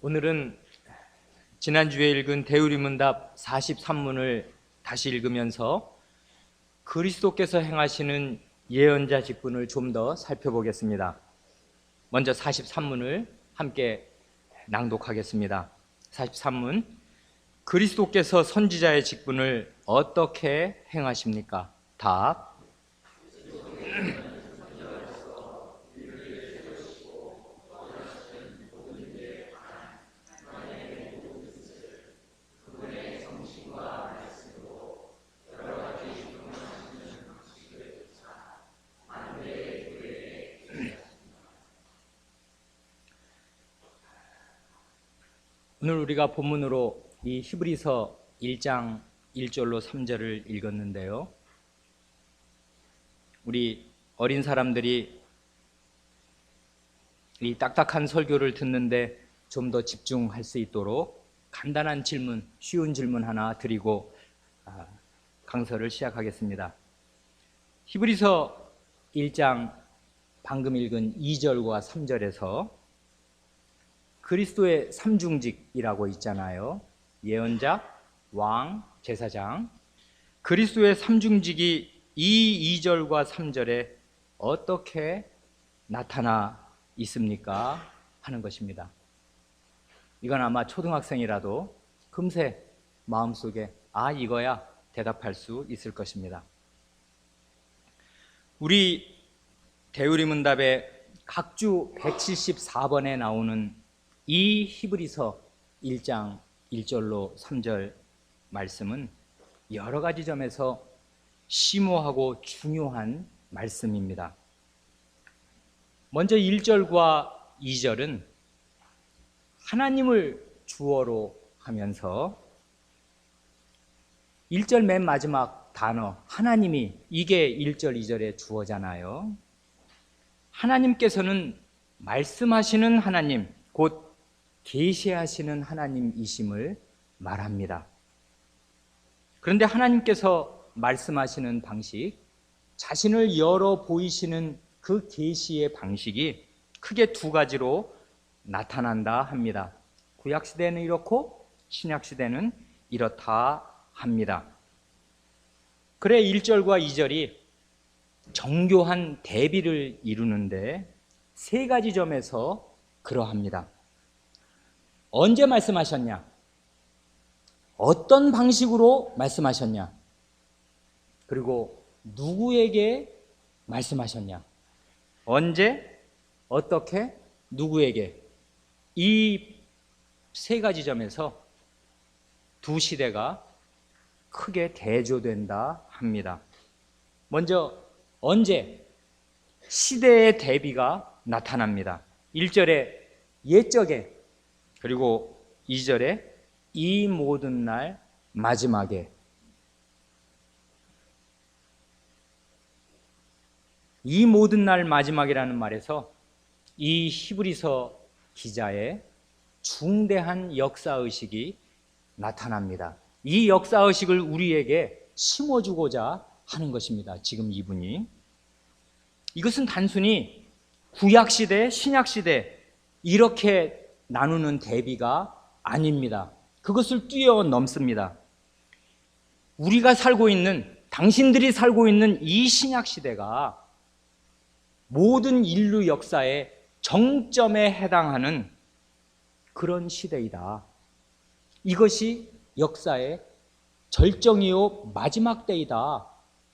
오늘은 지난주에 읽은 대우리문답 43문을 다시 읽으면서 그리스도께서 행하시는 예언자 직분을 좀 더 살펴보겠습니다. 먼저 43문을 함께 낭독하겠습니다. 43문. 그리스도께서 선지자의 직분을 어떻게 행하십니까? 답. 오늘 우리가 본문으로 이 히브리서 1장 1절로 3절을 읽었는데요. 우리 어린 사람들이 이 딱딱한 설교를 듣는데 좀 더 집중할 수 있도록 간단한 질문, 쉬운 질문 하나 드리고 강설을 시작하겠습니다. 히브리서 1장 방금 읽은 2절과 3절에서 그리스도의 삼중직이라고 있잖아요. 예언자, 왕, 제사장. 그리스도의 삼중직이 이 2절과 3절에 어떻게 나타나 있습니까? 하는 것입니다. 이건 아마 초등학생이라도 금세 마음속에 이거야 대답할 수 있을 것입니다. 우리 대우리문답의 각주 174번에 나오는 이 히브리서 1장 1절로 3절 말씀은 여러 가지 점에서 심오하고 중요한 말씀입니다. 먼저 1절과 2절은 하나님을 주어로 하면서 1절 맨 마지막 단어 하나님이 이게 1절 2절의 주어잖아요. 하나님께서는 말씀하시는 하나님, 곧 계시하시는 하나님이심을 말합니다. 그런데 하나님께서 말씀하시는 방식, 자신을 열어 보이시는 그 계시의 방식이 크게 두 가지로 나타난다 합니다. 구약시대는 이렇고 신약시대는 이렇다 합니다. 그래 1절과 2절이 정교한 대비를 이루는데 세 가지 점에서 그러합니다. 언제 말씀하셨냐? 어떤 방식으로 말씀하셨냐? 그리고 누구에게 말씀하셨냐? 언제, 어떻게, 누구에게? 이 세 가지 점에서 두 시대가 크게 대조된다 합니다. 먼저 언제? 시대의 대비가 나타납니다. 1절에 옛적에, 그리고 2절에 이 모든 날 마지막에. 이 모든 날 마지막이라는 말에서 이 히브리서 기자의 중대한 역사의식이 나타납니다. 이 역사의식을 우리에게 심어주고자 하는 것입니다. 지금 이분이. 이것은 단순히 구약시대, 신약시대 이렇게 나누는 대비가 아닙니다. 그것을 뛰어넘습니다. 우리가 살고 있는, 당신들이 살고 있는 이 신약시대가 모든 인류 역사의 정점에 해당하는 그런 시대이다. 이것이 역사의 절정이요 마지막 때이다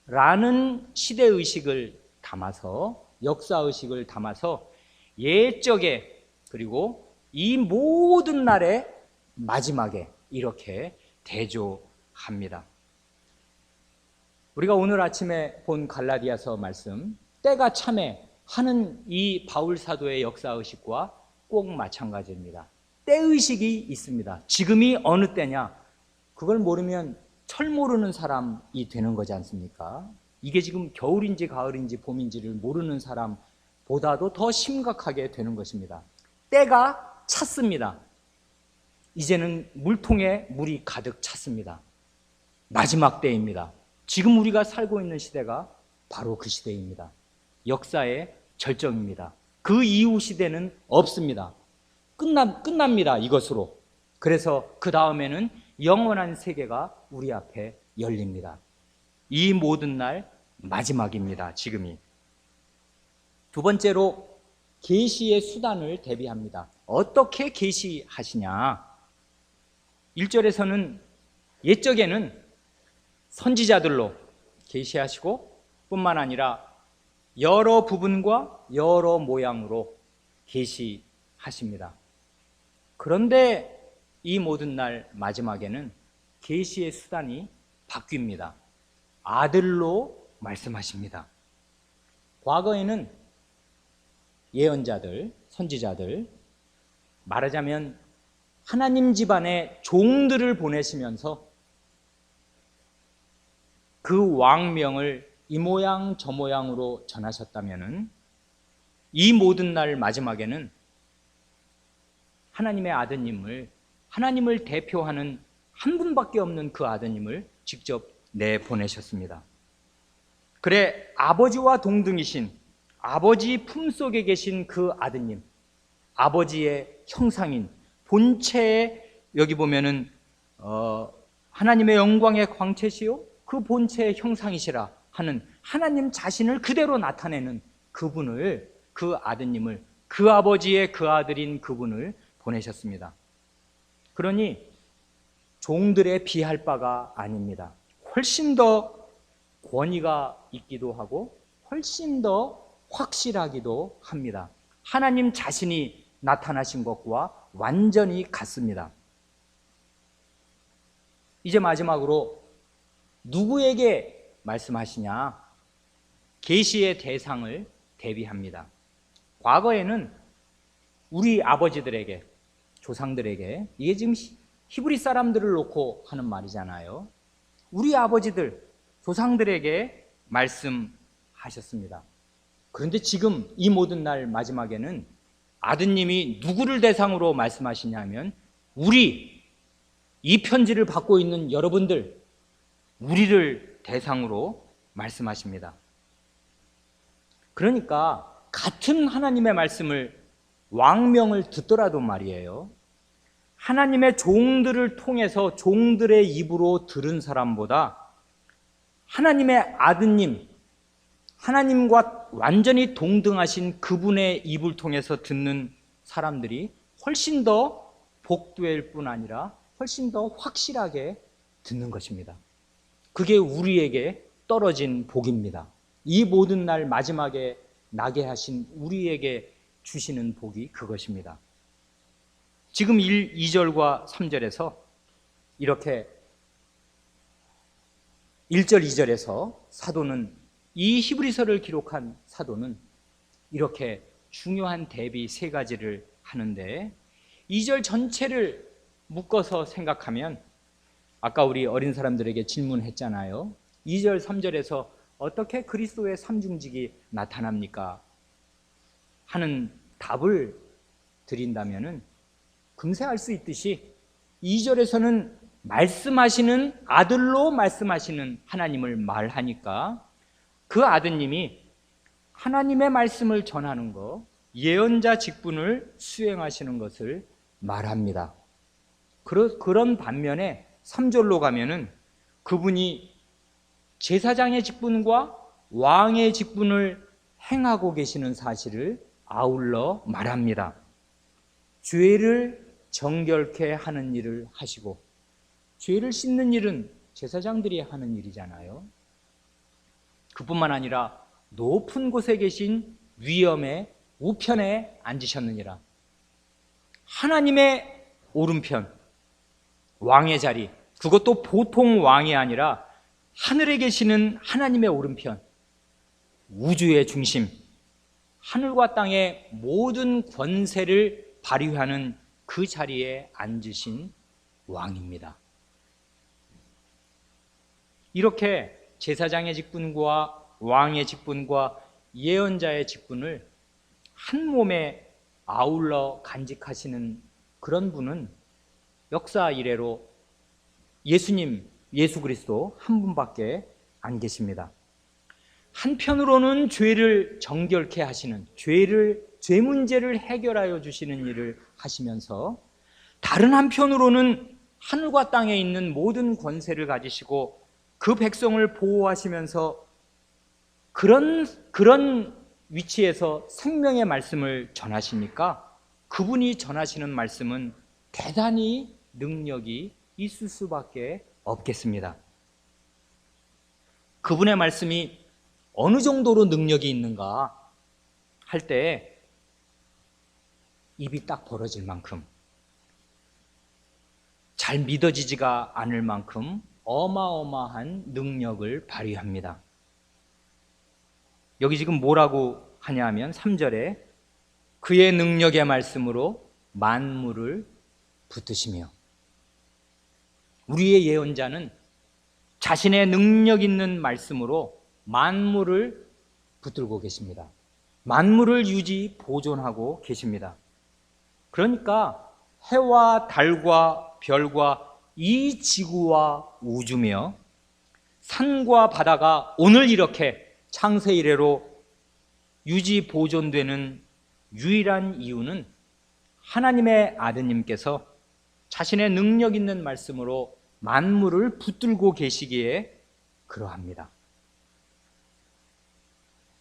라는 시대의식을 담아서, 역사의식을 담아서 옛적에 그리고 이 모든 날의 마지막에 이렇게 대조합니다. 우리가 오늘 아침에 본 갈라디아서 말씀, 때가 참에 하는 이 바울 사도의 역사의식과 꼭 마찬가지입니다. 때의식이 있습니다. 지금이 어느 때냐? 그걸 모르면 철 모르는 사람이 되는 거지 않습니까? 이게 지금 겨울인지 가을인지 봄인지를 모르는 사람보다도 더 심각하게 되는 것입니다. 때가 찼습니다. 이제는 물통에 물이 가득 찼습니다. 마지막 때입니다. 지금 우리가 살고 있는 시대가 바로 그 시대입니다. 역사의 절정입니다. 그 이후 시대는 없습니다. 끝납니다. 이것으로. 그래서 그 다음에는 영원한 세계가 우리 앞에 열립니다. 이 모든 날 마지막입니다. 지금이. 두 번째로 계시의 수단을 대비합니다. 어떻게 계시하시냐? 1절에서는 옛적에는 선지자들로 계시하시고 뿐만 아니라 여러 부분과 여러 모양으로 계시하십니다. 그런데 이 모든 날 마지막에는 계시의 수단이 바뀝니다. 아들로 말씀하십니다. 과거에는 예언자들, 선지자들, 말하자면 하나님 집안의 종들을 보내시면서 그 왕명을 이 모양 저 모양으로 전하셨다면은 이 모든 날 마지막에는 하나님의 아드님을, 하나님을 대표하는 한 분밖에 없는 그 아드님을 직접 내보내셨습니다. 그래 아버지와 동등이신, 아버지 품속에 계신 그 아드님, 아버지의 형상인 본체에, 여기 보면은 하나님의 영광의 광채시요 그 본체의 형상이시라 하는 하나님 자신을 그대로 나타내는 그분을, 그 아드님을, 그 아버지의 그 아들인 그분을 보내셨습니다. 그러니 종들의 비할 바가 아닙니다. 훨씬 더 권위가 있기도 하고 훨씬 더 확실하기도 합니다. 하나님 자신이 나타나신 것과 완전히 같습니다. 이제 마지막으로 누구에게 말씀하시냐? 계시의 대상을 대비합니다. 과거에는 우리 아버지들에게, 조상들에게, 이게 지금 히브리 사람들을 놓고 하는 말이잖아요. 우리 아버지들, 조상들에게 말씀하셨습니다. 그런데 지금 이 모든 날 마지막에는 아드님이 누구를 대상으로 말씀하시냐면 우리, 이 편지를 받고 있는 여러분들, 우리를 대상으로 말씀하십니다. 그러니까 같은 하나님의 말씀을 왕명을 듣더라도 말이에요, 하나님의 종들을 통해서 종들의 입으로 들은 사람보다 하나님의 아드님, 하나님과 완전히 동등하신 그분의 입을 통해서 듣는 사람들이 훨씬 더 복될 뿐 아니라 훨씬 더 확실하게 듣는 것입니다. 그게 우리에게 떨어진 복입니다. 이 모든 날 마지막에 나게 하신 우리에게 주시는 복이 그것입니다. 지금 2절과 3절에서 이렇게 1절, 2절에서 사도는, 이 히브리서를 기록한 사도는 이렇게 중요한 대비 세 가지를 하는데, 2절 전체를 묶어서 생각하면 아까 우리 어린 사람들에게 질문했잖아요. 2절, 3절에서 어떻게 그리스도의 삼중직이 나타납니까? 하는 답을 드린다면은 금세 알 수 있듯이 2절에서는 말씀하시는, 아들로 말씀하시는 하나님을 말하니까 그 아드님이 하나님의 말씀을 전하는 것, 예언자 직분을 수행하시는 것을 말합니다. 그런 반면에 3절로 가면은 그분이 제사장의 직분과 왕의 직분을 행하고 계시는 사실을 아울러 말합니다. 죄를 정결케 하는 일을 하시고, 죄를 씻는 일은 제사장들이 하는 일이잖아요. 그뿐만 아니라 높은 곳에 계신 위엄의 우편에 앉으셨느니라. 하나님의 오른편, 왕의 자리, 그것도 보통 왕이 아니라 하늘에 계시는 하나님의 오른편, 우주의 중심, 하늘과 땅의 모든 권세를 발휘하는 그 자리에 앉으신 왕입니다. 이렇게 제사장의 직분과 왕의 직분과 예언자의 직분을 한 몸에 아울러 간직하시는 그런 분은 역사 이래로 예수님, 예수 그리스도 한 분밖에 안 계십니다. 한편으로는 죄를 정결케 하시는, 죄를 죄 문제를 해결하여 주시는 일을 하시면서 다른 한편으로는 하늘과 땅에 있는 모든 권세를 가지시고 그 백성을 보호하시면서 그런 위치에서 생명의 말씀을 전하시니까 그분이 전하시는 말씀은 대단히 능력이 있을 수밖에 없겠습니다. 그분의 말씀이 어느 정도로 능력이 있는가 할 때 입이 딱 벌어질 만큼, 잘 믿어지지가 않을 만큼 어마어마한 능력을 발휘합니다. 여기 지금 뭐라고 하냐면 3절에 그의 능력의 말씀으로 만물을 붙드시며, 우리의 예언자는 자신의 능력 있는 말씀으로 만물을 붙들고 계십니다. 만물을 유지 보존하고 계십니다. 그러니까 해와 달과 별과 이 지구와 우주며 산과 바다가 오늘 이렇게 창세 이래로 유지 보존되는 유일한 이유는 하나님의 아드님께서 자신의 능력 있는 말씀으로 만물을 붙들고 계시기에 그러합니다.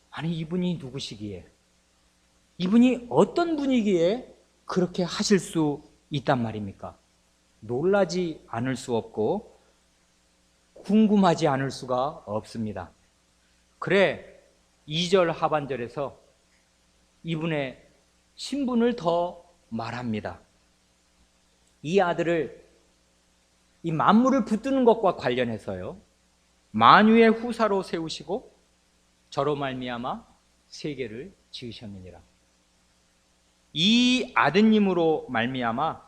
아니, 이분이 누구시기에, 이분이 어떤 분이기에 그렇게 하실 수 있단 말입니까? 놀라지 않을 수 없고 궁금하지 않을 수가 없습니다. 그래 2절 하반절에서 이분의 신분을 더 말합니다. 이 아들을, 이 만물을 붙드는 것과 관련해서요, 만유의 후사로 세우시고 저로 말미암아 세계를 지으셨느니라. 이 아드님으로 말미암아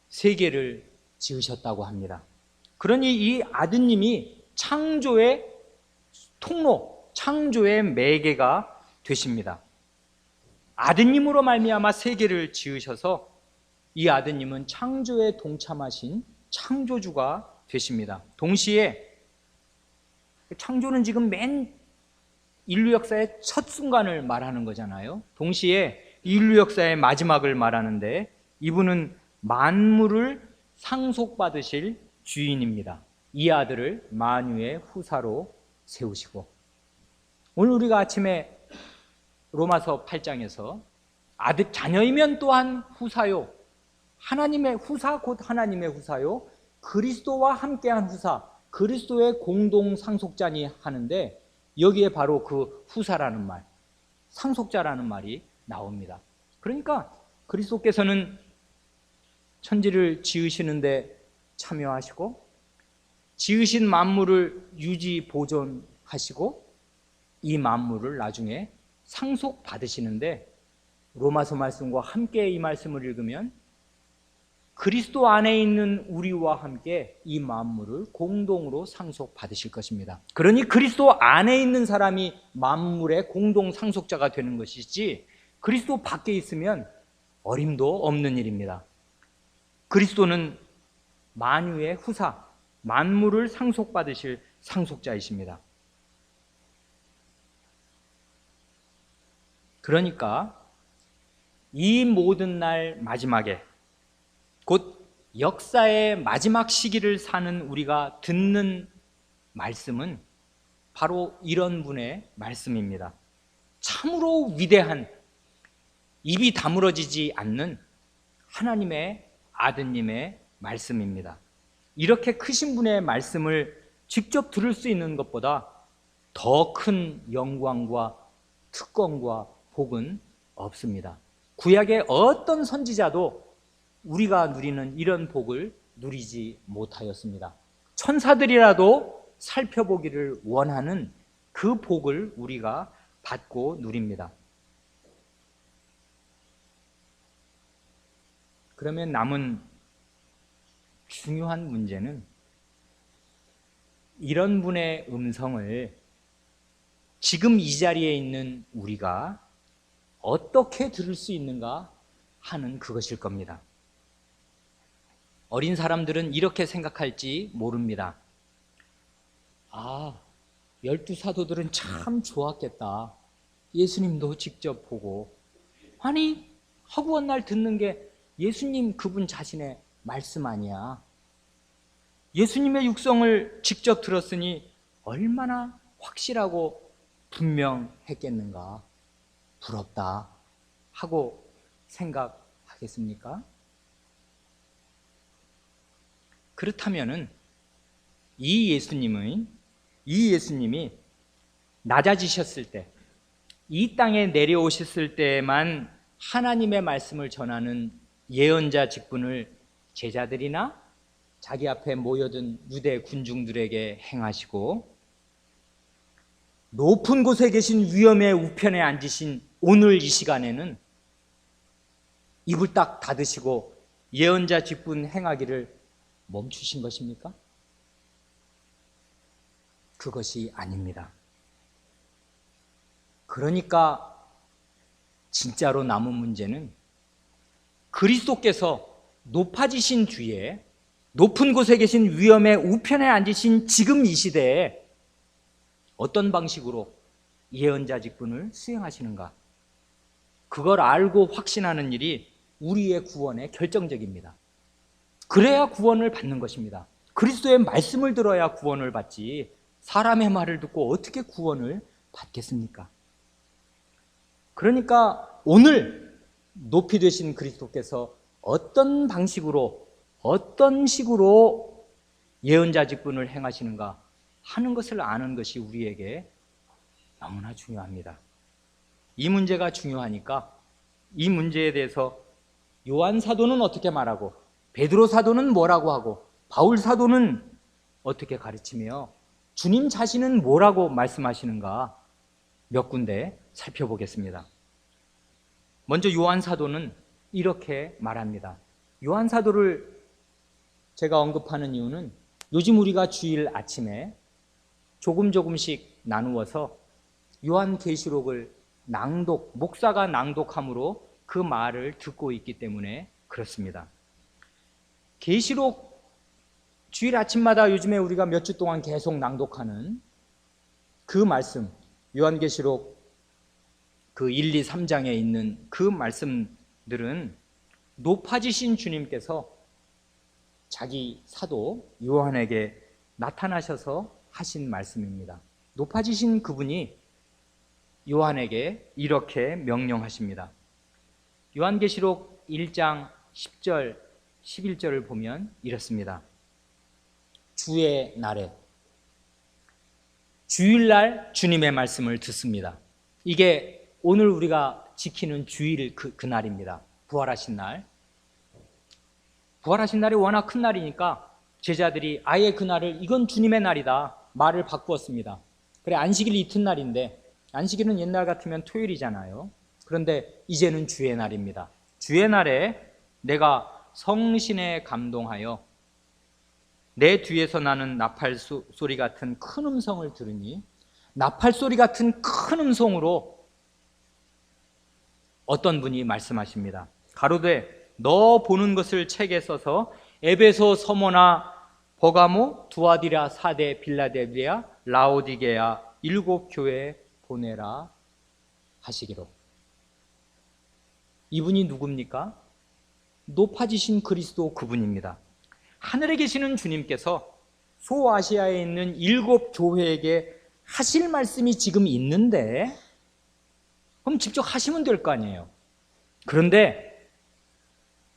세계를 지으셨다고 합니다. 그러니 이 아드님이 창조의 통로, 창조의 매개가 되십니다. 아드님으로 말미암아 세계를 지으셔서 이 아드님은 창조에 동참하신 창조주가 되십니다. 동시에 창조는 지금 맨 인류 역사의 첫 순간을 말하는 거잖아요. 동시에 인류 역사의 마지막을 말하는데 이분은 만물을 상속받으실 주인입니다. 이 아들을 만유의 후사로 세우시고, 오늘 우리가 아침에 로마서 8장에서 아들 자녀이면 또한 후사요, 하나님의 후사 곧 하나님의 후사요, 그리스도와 함께한 후사, 그리스도의 공동 상속자니 하는데 여기에 바로 그 후사라는 말, 상속자라는 말이 나옵니다. 그러니까 그리스도께서는 천지를 지으시는데 참여하시고 지으신 만물을 유지 보존하시고 이 만물을 나중에 상속받으시는데, 로마서 말씀과 함께 이 말씀을 읽으면 그리스도 안에 있는 우리와 함께 이 만물을 공동으로 상속받으실 것입니다. 그러니 그리스도 안에 있는 사람이 만물의 공동 상속자가 되는 것이지 그리스도 밖에 있으면 어림도 없는 일입니다. 그리스도는 만유의 후사, 만물을 상속받으실 상속자이십니다. 그러니까 이 모든 날 마지막에, 곧 역사의 마지막 시기를 사는 우리가 듣는 말씀은 바로 이런 분의 말씀입니다. 참으로 위대한, 입이 다물어지지 않는 하나님의 아드님의 말씀입니다. 이렇게 크신 분의 말씀을 직접 들을 수 있는 것보다 더 큰 영광과 특권과 복은 없습니다. 구약의 어떤 선지자도 우리가 누리는 이런 복을 누리지 못하였습니다. 천사들이라도 살펴보기를 원하는 그 복을 우리가 받고 누립니다. 그러면 남은 중요한 문제는 이런 분의 음성을 지금 이 자리에 있는 우리가 어떻게 들을 수 있는가 하는 그것일 겁니다. 어린 사람들은 이렇게 생각할지 모릅니다. 아, 12 사도들은 참 좋았겠다. 예수님도 직접 보고 아니, 허구한 날 듣는 게 예수님 그분 자신의 말씀 아니야. 예수님의 육성을 직접 들었으니 얼마나 확실하고 분명했겠는가. 부럽다 하고 생각하겠습니까? 그렇다면은 이 예수님이 낮아지셨을 때, 이 땅에 내려오셨을 때만 하나님의 말씀을 전하는 예언자 직분을 제자들이나 자기 앞에 모여든 유대 군중들에게 행하시고, 높은 곳에 계신 위엄의 우편에 앉으신 오늘 이 시간에는 입을 딱 닫으시고 예언자 직분 행하기를 멈추신 것입니까? 그것이 아닙니다. 그러니까 진짜로 남은 문제는 그리스도께서 높아지신 뒤에 높은 곳에 계신 위엄의 우편에 앉으신 지금 이 시대에 어떤 방식으로 예언자 직분을 수행하시는가? 그걸 알고 확신하는 일이 우리의 구원에 결정적입니다. 그래야 구원을 받는 것입니다. 그리스도의 말씀을 들어야 구원을 받지, 사람의 말을 듣고 어떻게 구원을 받겠습니까? 그러니까 오늘 높이 되신 그리스도께서 어떤 방식으로, 어떤 식으로 예언자 직분을 행하시는가 하는 것을 아는 것이 우리에게 너무나 중요합니다. 이 문제가 중요하니까 이 문제에 대해서 요한 사도는 어떻게 말하고, 베드로 사도는 뭐라고 하고, 바울 사도는 어떻게 가르치며, 주님 자신은 뭐라고 말씀하시는가 몇 군데 살펴보겠습니다. 먼저 요한 사도는 이렇게 말합니다. 요한 사도를 제가 언급하는 이유는 요즘 우리가 주일 아침에 조금씩 나누어서 요한계시록을 목사가 낭독함으로 그 말을 듣고 있기 때문에 그렇습니다. 계시록 주일 아침마다 요즘에 우리가 몇 주 동안 계속 낭독하는 그 말씀, 요한계시록 그 1, 2, 3장에 있는 그 말씀들은 높아지신 주님께서 자기 사도 요한에게 나타나셔서 하신 말씀입니다. 높아지신 그분이 요한에게 이렇게 명령하십니다. 요한계시록 1장 10절, 11절을 보면 이렇습니다. 주의 날에, 주일날 주님의 말씀을 듣습니다. 이게 오늘 우리가 지키는 주일 그 날입니다. 부활하신 날. 부활하신 날이 워낙 큰 날이니까 제자들이 아예 그 날을 이건 주님의 날이다 말을 바꾸었습니다. 그래, 안식일 이튿날인데, 안식일은 옛날 같으면 토요일이잖아요. 그런데 이제는 주의 날입니다. 주의 날에 내가 성신에 감동하여 내 뒤에서 나는 나팔 소리 같은 큰 음성을 들으니, 나팔 소리 같은 큰 음성으로 어떤 분이 말씀하십니다. 가로되 너 보는 것을 책에 써서 에베소, 서모나, 버가모, 두아디라, 사데, 빌라델비아, 라오디게아 7 교회에 보내라 하시기로. 이분이 누굽니까? 높아지신 그리스도 그분입니다. 하늘에 계시는 주님께서 소아시아에 있는 7 교회에게 하실 말씀이 지금 있는데, 그럼 직접 하시면 될 거 아니에요. 그런데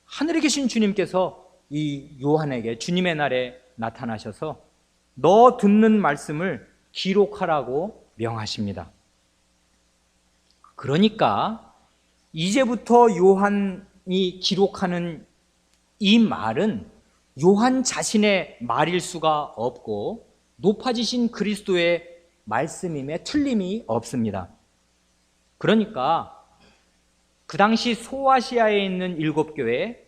하늘에 계신 주님께서 이 요한에게 주님의 날에 나타나셔서 너 듣는 말씀을 기록하라고 명하십니다. 그러니까 이제부터 요한이 기록하는 이 말은 요한 자신의 말일 수가 없고 높아지신 그리스도의 말씀임에 틀림이 없습니다. 그러니까 그 당시 소아시아에 있는 7 교회,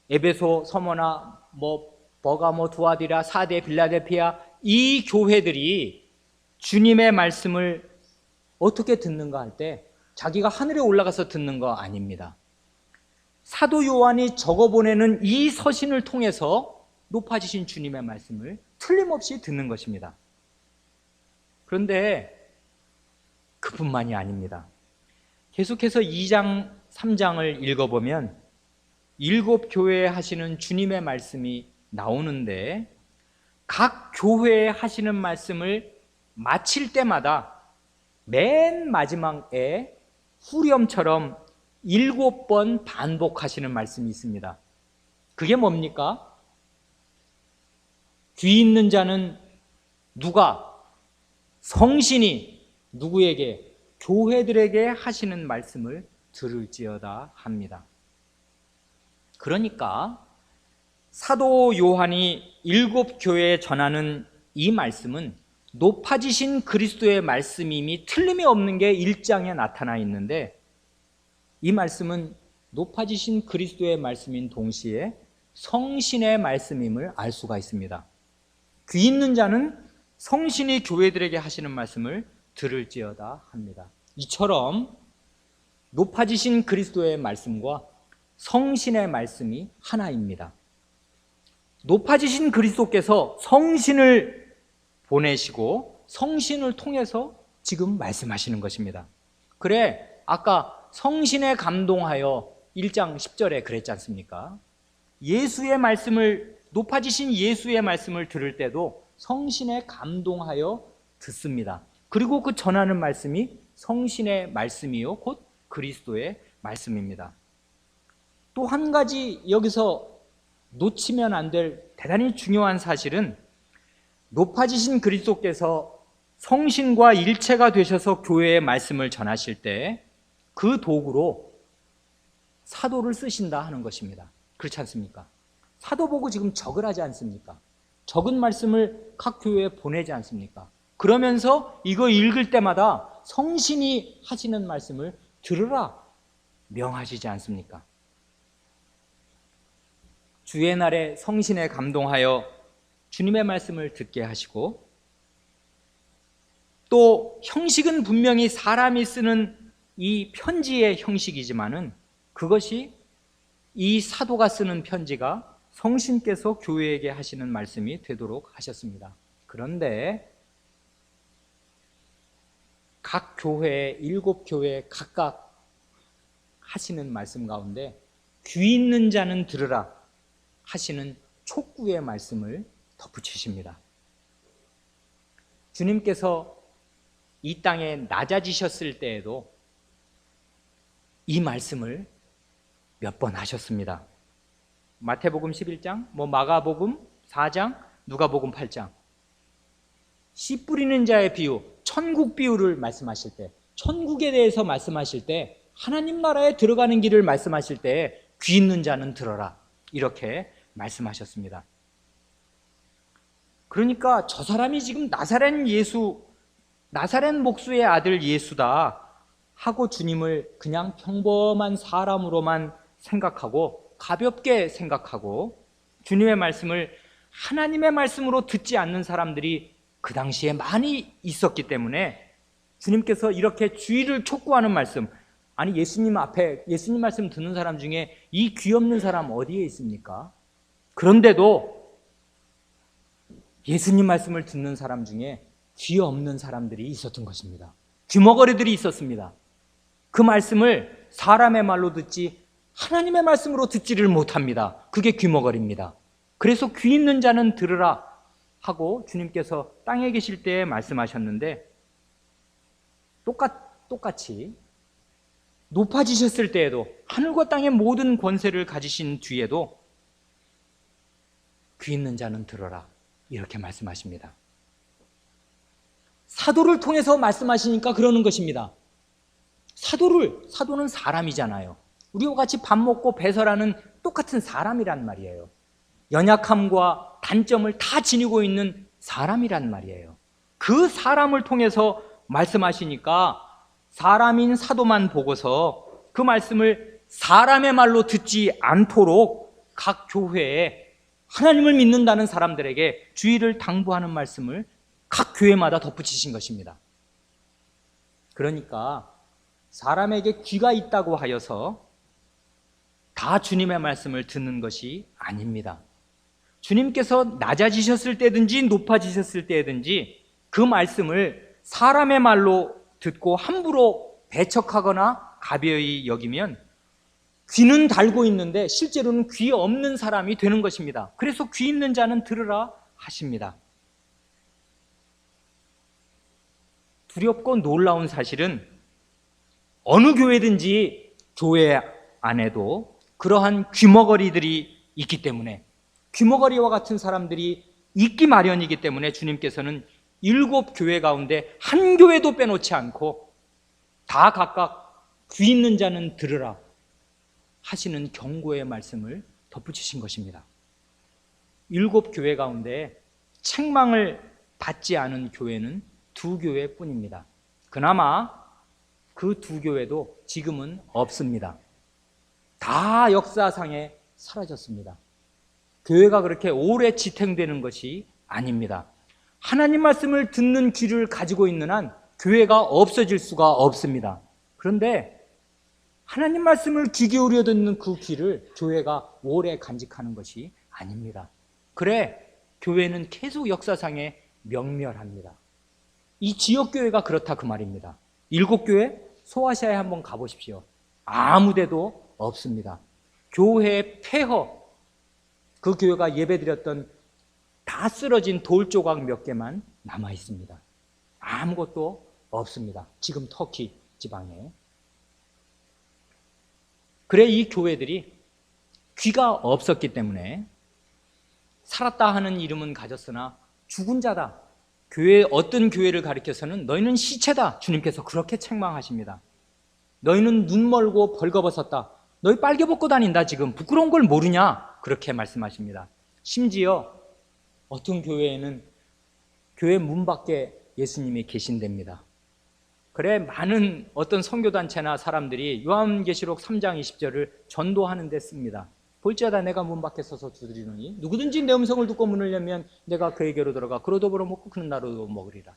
에베소, 서모나, 버가모, 두아디라, 사데, 빌라델피아 이 교회들이 주님의 말씀을 어떻게 듣는가 할 때 자기가 하늘에 올라가서 듣는 거 아닙니다. 사도 요한이 적어보내는 이 서신을 통해서 높아지신 주님의 말씀을 틀림없이 듣는 것입니다. 그런데 그뿐만이 아닙니다. 계속해서 2장 3장을 읽어보면 7교회에 하시는 주님의 말씀이 나오는데, 각 교회에 하시는 말씀을 마칠 때마다 맨 마지막에 후렴처럼 7번 반복하시는 말씀이 있습니다. 그게 뭡니까? 귀 있는 자는 누가? 성신이 누구에게? 교회들에게 하시는 말씀을 들을지어다 합니다. 그러니까 사도 요한이 7교회에 전하는 이 말씀은 높아지신 그리스도의 말씀임이 틀림이 없는 게 1장에 나타나 있는데, 이 말씀은 높아지신 그리스도의 말씀인 동시에 성신의 말씀임을 알 수가 있습니다. 귀 있는 자는 성신이 교회들에게 하시는 말씀을 들을지어다 합니다. 이처럼 높아지신 그리스도의 말씀과 성신의 말씀이 하나입니다. 높아지신 그리스도께서 성신을 보내시고 성신을 통해서 지금 말씀하시는 것입니다. 그래, 아까 성신에 감동하여 1장 10절에 그랬지 않습니까? 예수의 말씀을, 높아지신 예수의 말씀을 들을 때도 성신에 감동하여 듣습니다. 그리고 그 전하는 말씀이 성신의 말씀이요 곧 그리스도의 말씀입니다. 또 한 가지 여기서 놓치면 안 될 대단히 중요한 사실은, 높아지신 그리스도께서 성신과 일체가 되셔서 교회의 말씀을 전하실 때 그 도구로 사도를 쓰신다 하는 것입니다. 그렇지 않습니까? 사도 보고 지금 적을 하지 않습니까? 적은 말씀을 각 교회에 보내지 않습니까? 그러면서 이거 읽을 때마다 성신이 하시는 말씀을 들으라 명하시지 않습니까? 주의 날에 성신에 감동하여 주님의 말씀을 듣게 하시고, 또 형식은 분명히 사람이 쓰는 이 편지의 형식이지만은 그것이 이 사도가 쓰는 편지가 성신께서 교회에게 하시는 말씀이 되도록 하셨습니다. 그런데 각 교회, 7교회 각각 하시는 말씀 가운데 귀 있는 자는 들으라 하시는 촉구의 말씀을 덧붙이십니다. 주님께서 이 땅에 낮아지셨을 때에도 이 말씀을 몇 번 하셨습니다. 마태복음 11장, 마가복음 4장, 누가복음 8장. 씨 뿌리는 자의 비유, 천국 비유를 말씀하실 때, 천국에 대해서 말씀하실 때, 하나님 나라에 들어가는 길을 말씀하실 때 귀 있는 자는 들어라 이렇게 말씀하셨습니다. 그러니까 저 사람이 지금 나사렛 목수의 아들 예수다 하고 주님을 그냥 평범한 사람으로만 생각하고 가볍게 생각하고 주님의 말씀을 하나님의 말씀으로 듣지 않는 사람들이 그 당시에 많이 있었기 때문에 주님께서 이렇게 주의를 촉구하는 말씀, 아니 예수님 앞에 예수님 말씀 듣는 사람 중에 이 귀 없는 사람 어디에 있습니까? 그런데도 예수님 말씀을 듣는 사람 중에 귀 없는 사람들이 있었던 것입니다. 귀머거리들이 있었습니다. 그 말씀을 사람의 말로 듣지 하나님의 말씀으로 듣지를 못합니다. 그게 귀머거리입니다. 그래서 귀 있는 자는 들으라 하고 주님께서 땅에 계실 때에 말씀하셨는데, 똑같이 높아지셨을 때에도 하늘과 땅의 모든 권세를 가지신 뒤에도 귀 있는 자는 들어라 이렇게 말씀하십니다. 사도를 통해서 말씀하시니까 그러는 것입니다. 사도는 사람이잖아요. 우리와 같이 밥 먹고 배설하는 똑같은 사람이란 말이에요. 연약함과 단점을 다 지니고 있는 사람이란 말이에요. 그 사람을 통해서 말씀하시니까 사람인 사도만 보고서 그 말씀을 사람의 말로 듣지 않도록 각 교회에 하나님을 믿는다는 사람들에게 주의를 당부하는 말씀을 각 교회마다 덧붙이신 것입니다. 그러니까 사람에게 귀가 있다고 하여서 다 주님의 말씀을 듣는 것이 아닙니다. 주님께서 낮아지셨을 때든지 높아지셨을 때든지 그 말씀을 사람의 말로 듣고 함부로 배척하거나 가벼이 여기면 귀는 달고 있는데 실제로는 귀 없는 사람이 되는 것입니다. 그래서 귀 있는 자는 들으라 하십니다. 두렵고 놀라운 사실은 어느 교회든지 교회 안에도 그러한 귀머거리들이 있기 때문에, 귀머거리와 같은 사람들이 있기 마련이기 때문에 주님께서는 7교회 가운데 한 교회도 빼놓지 않고 다 각각 귀 있는 자는 들으라 하시는 경고의 말씀을 덧붙이신 것입니다. 7교회 가운데 책망을 받지 않은 교회는 2교회뿐입니다. 그나마 그 2교회도 지금은 없습니다. 다 역사상에 사라졌습니다. 교회가 그렇게 오래 지탱되는 것이 아닙니다. 하나님 말씀을 듣는 귀를 가지고 있는 한 교회가 없어질 수가 없습니다. 그런데 하나님 말씀을 귀 기울여 듣는 그 귀를 교회가 오래 간직하는 것이 아닙니다. 그래 교회는 계속 역사상에 명멸합니다. 이 지역교회가 그렇다 그 말입니다. 7교회 소아시아에 한번 가보십시오. 아무 데도 없습니다. 교회의 폐허, 그 교회가 예배드렸던 다 쓰러진 돌 조각 몇 개만 남아 있습니다. 아무것도 없습니다. 지금 터키 지방에. 그래 이 교회들이 귀가 없었기 때문에 살았다 하는 이름은 가졌으나 죽은 자다. 어떤 교회를 가리켜서는 너희는 시체다. 주님께서 그렇게 책망하십니다. 너희는 눈 멀고 벌거벗었다. 너희 빨개 벗고 다닌다. 지금 부끄러운 걸 모르냐? 그렇게 말씀하십니다. 심지어 어떤 교회에는 교회 문 밖에 예수님이 계신답니다. 그래 많은 어떤 선교단체나 사람들이 요한계시록 3장 20절을 전도하는 데 씁니다. 볼지어다 내가 문 밖에 서서 두드리노니 누구든지 내 음성을 듣고 문을 열면 내가 그에게로 들어가 그로도 벌어먹고 그는 나로도 먹으리라.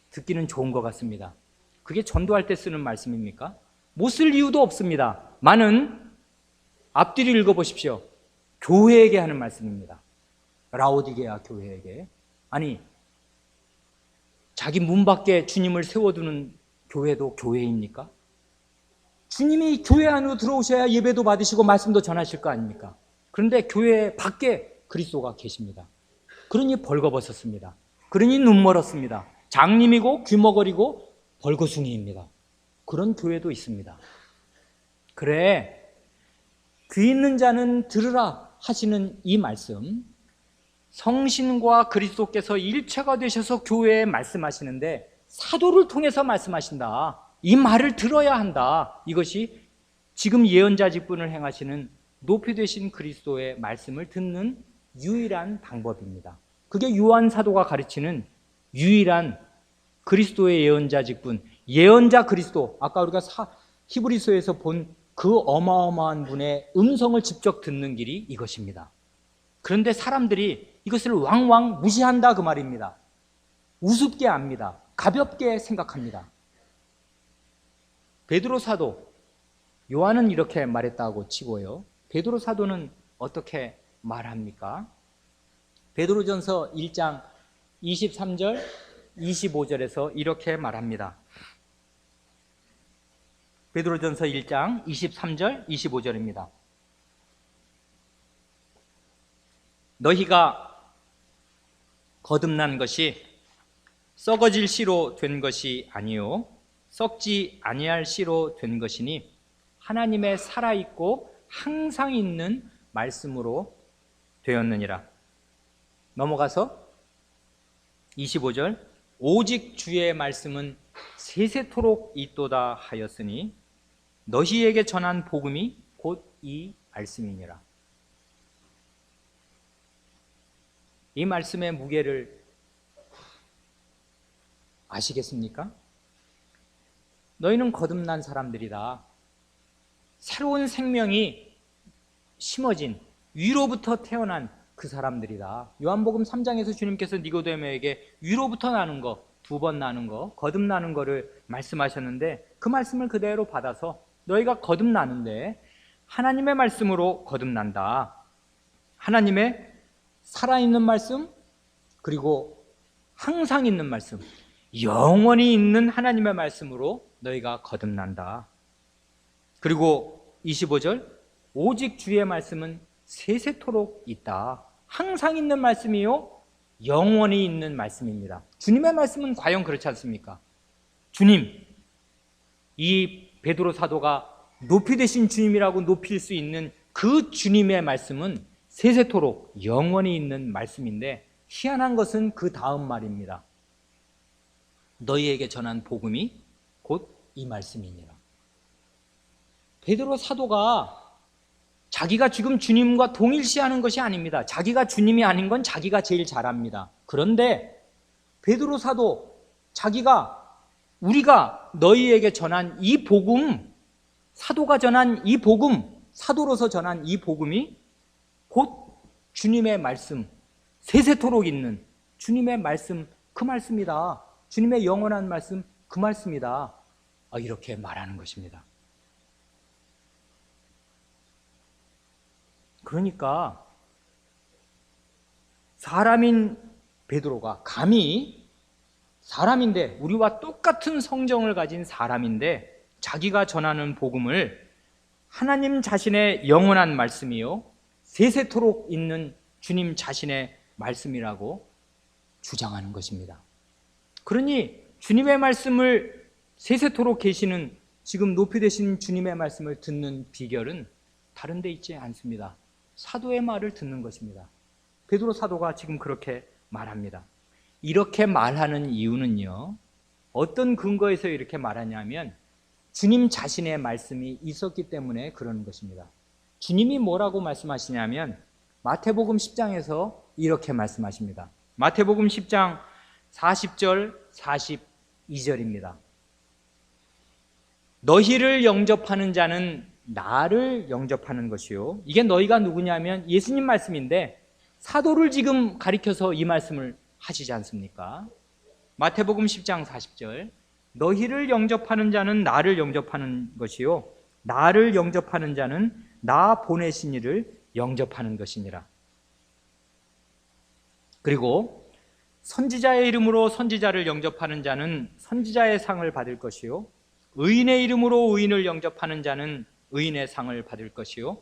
듣기는 좋은 것 같습니다. 그게 전도할 때 쓰는 말씀입니까? 못 쓸 이유도 없습니다. 많은 앞뒤를 읽어보십시오. 교회에게 하는 말씀입니다. 라오디게아 교회에게. 아니 자기 문 밖에 주님을 세워두는 교회도 교회입니까? 주님이 교회 안으로 들어오셔야 예배도 받으시고 말씀도 전하실 거 아닙니까? 그런데 교회 밖에 그리스도가 계십니다. 그러니 벌거벗었습니다. 그러니 눈 멀었습니다. 장님이고 귀머거리고 벌거숭이입니다. 그런 교회도 있습니다. 그래 귀 있는 자는 들으라 하시는 이 말씀, 성신과 그리스도께서 일체가 되셔서 교회에 말씀하시는데 사도를 통해서 말씀하신다. 이 말을 들어야 한다. 이것이 지금 예언자 직분을 행하시는 높이 되신 그리스도의 말씀을 듣는 유일한 방법입니다. 그게 요한 사도가 가르치는 유일한 그리스도의 예언자 직분, 예언자 그리스도. 아까 우리가 히브리서에서 본 그 어마어마한 분의 음성을 직접 듣는 길이 이것입니다. 그런데 사람들이 이것을 왕왕 무시한다 그 말입니다. 우습게 압니다. 가볍게 생각합니다. 베드로 사도, 요한은 이렇게 말했다고 치고요. 베드로 사도는 어떻게 말합니까? 베드로전서 1장 23절, 25절에서 이렇게 말합니다. 베드로전서 1장 23절, 25절입니다. 너희가 거듭난 것이 썩어질 씨로 된 것이 아니요 썩지 아니할 씨로 된 것이니 하나님의 살아있고 항상 있는 말씀으로 되었느니라. 넘어가서 25절 오직 주의 말씀은 세세토록 있도다 하였으니 너희에게 전한 복음이 곧 이 말씀이니라. 이 말씀의 무게를 아시겠습니까? 너희는 거듭난 사람들이다. 새로운 생명이 심어진 위로부터 태어난 그 사람들이다. 요한복음 3장에서 주님께서 니고데모에게 위로부터 나는 거, 2번 나는 거, 거듭나는 거를 말씀하셨는데 그 말씀을 그대로 받아서 너희가 거듭나는데 하나님의 말씀으로 거듭난다. 하나님의 살아있는 말씀, 그리고 항상 있는 말씀, 영원히 있는 하나님의 말씀으로 너희가 거듭난다. 그리고 25절 오직 주의 말씀은 세세토록 있다. 항상 있는 말씀이요, 영원히 있는 말씀입니다. 주님의 말씀은 과연 그렇지 않습니까? 주님, 이 베드로 사도가 높이 되신 주님이라고 높일 수 있는 그 주님의 말씀은 세세토록 영원히 있는 말씀인데, 희한한 것은 그 다음 말입니다. 너희에게 전한 복음이 곧 이 말씀이니라. 베드로 사도가 자기가 지금 주님과 동일시하는 것이 아닙니다. 자기가 주님이 아닌 건 자기가 제일 잘 압니다. 그런데 베드로 사도, 우리가 너희에게 전한 이 복음, 사도가 전한 이 복음, 사도로서 전한 이 복음이 곧 주님의 말씀, 세세토록 있는 주님의 말씀, 그 말씀이다. 주님의 영원한 말씀, 그 말씀이다. 이렇게 말하는 것입니다. 그러니까 사람인 베드로가 감히, 사람인데, 우리와 똑같은 성정을 가진 사람인데 자기가 전하는 복음을 하나님 자신의 영원한 말씀이요, 세세토록 있는 주님 자신의 말씀이라고 주장하는 것입니다. 그러니 주님의 말씀을 세세토록 계시는, 지금 높이 되신 주님의 말씀을 듣는 비결은 다른 데 있지 않습니다. 사도의 말을 듣는 것입니다. 베드로 사도가 지금 그렇게 말합니다. 이렇게 말하는 이유는요, 어떤 근거에서 이렇게 말하냐면 주님 자신의 말씀이 있었기 때문에 그러는 것입니다. 주님이 뭐라고 말씀하시냐면 마태복음 10장에서 이렇게 말씀하십니다. 마태복음 10장 40절 42절입니다. 너희를 영접하는 자는 나를 영접하는 것이요. 이게 너희가 누구냐면 예수님 말씀인데 사도를 지금 가리켜서 이 말씀을 하시지 않습니까? 마태복음 10장 40절, 너희를 영접하는 자는 나를 영접하는 것이요, 나를 영접하는 자는 나 보내신 이를 영접하는 것이니라. 그리고 선지자의 이름으로 선지자를 영접하는 자는 선지자의 상을 받을 것이요, 의인의 이름으로 의인을 영접하는 자는 의인의 상을 받을 것이요,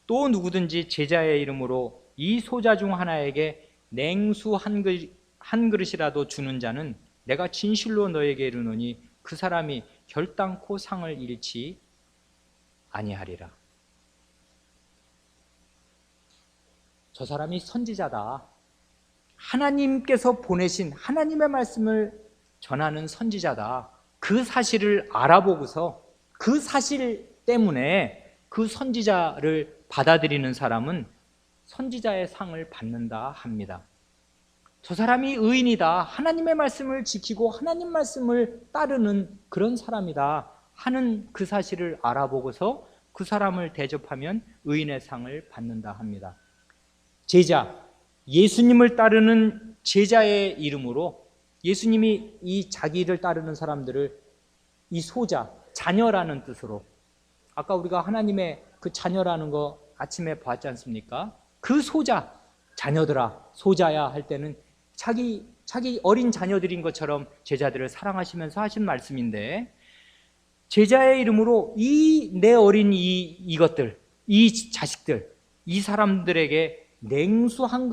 또 누구든지 제자의 이름으로 이 소자 중 하나에게 냉수 한 그릇이라도 주는 자는 내가 진실로 너에게 이르노니 그 사람이 결단코 상을 잃지 아니하리라. 저 사람이 선지자다. 하나님께서 보내신 하나님의 말씀을 전하는 선지자다. 그 사실을 알아보고서 그 사실 때문에 그 선지자를 받아들이는 사람은 선지자의 상을 받는다 합니다. 저 사람이 의인이다. 하나님의 말씀을 지키고 하나님 말씀을 따르는 그런 사람이다 하는 그 사실을 알아보고서 그 사람을 대접하면 의인의 상을 받는다 합니다. 제자, 예수님을 따르는 제자의 이름으로 예수님이 이 자기를 따르는 사람들을 이 소자, 자녀라는 뜻으로, 아까 우리가 하나님의 그 자녀라는 거 아침에 봤지 않습니까? 그 소자, 자녀들아, 소자야 할 때는 자기 어린 자녀들인 것처럼 제자들을 사랑하시면서 하신 말씀인데, 제자의 이름으로 이 내 어린 이것들, 이 자식들, 이 사람들에게 냉수 한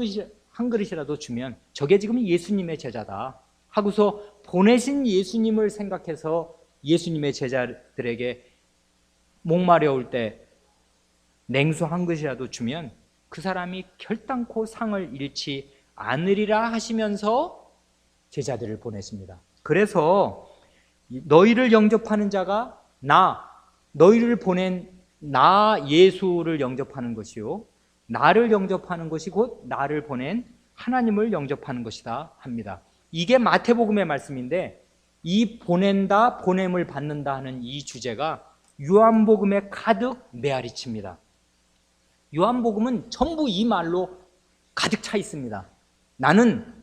그릇이라도 주면 저게 지금 예수님의 제자다 하고서 보내신 예수님을 생각해서 예수님의 제자들에게 목마려울 때 냉수 한 그릇이라도 주면 그 사람이 결단코 상을 잃지 않으리라 하시면서 제자들을 보내십니다. 그래서 너희를 영접하는 자가 너희를 보낸 나 예수를 영접하는 것이요, 나를 영접하는 것이 곧 나를 보낸 하나님을 영접하는 것이다 합니다. 이게 마태복음의 말씀인데, 이 보낸다, 보냄을 받는다 하는 이 주제가 요한복음에 가득 메아리칩니다. 요한복음은 전부 이 말로 가득 차 있습니다. 나는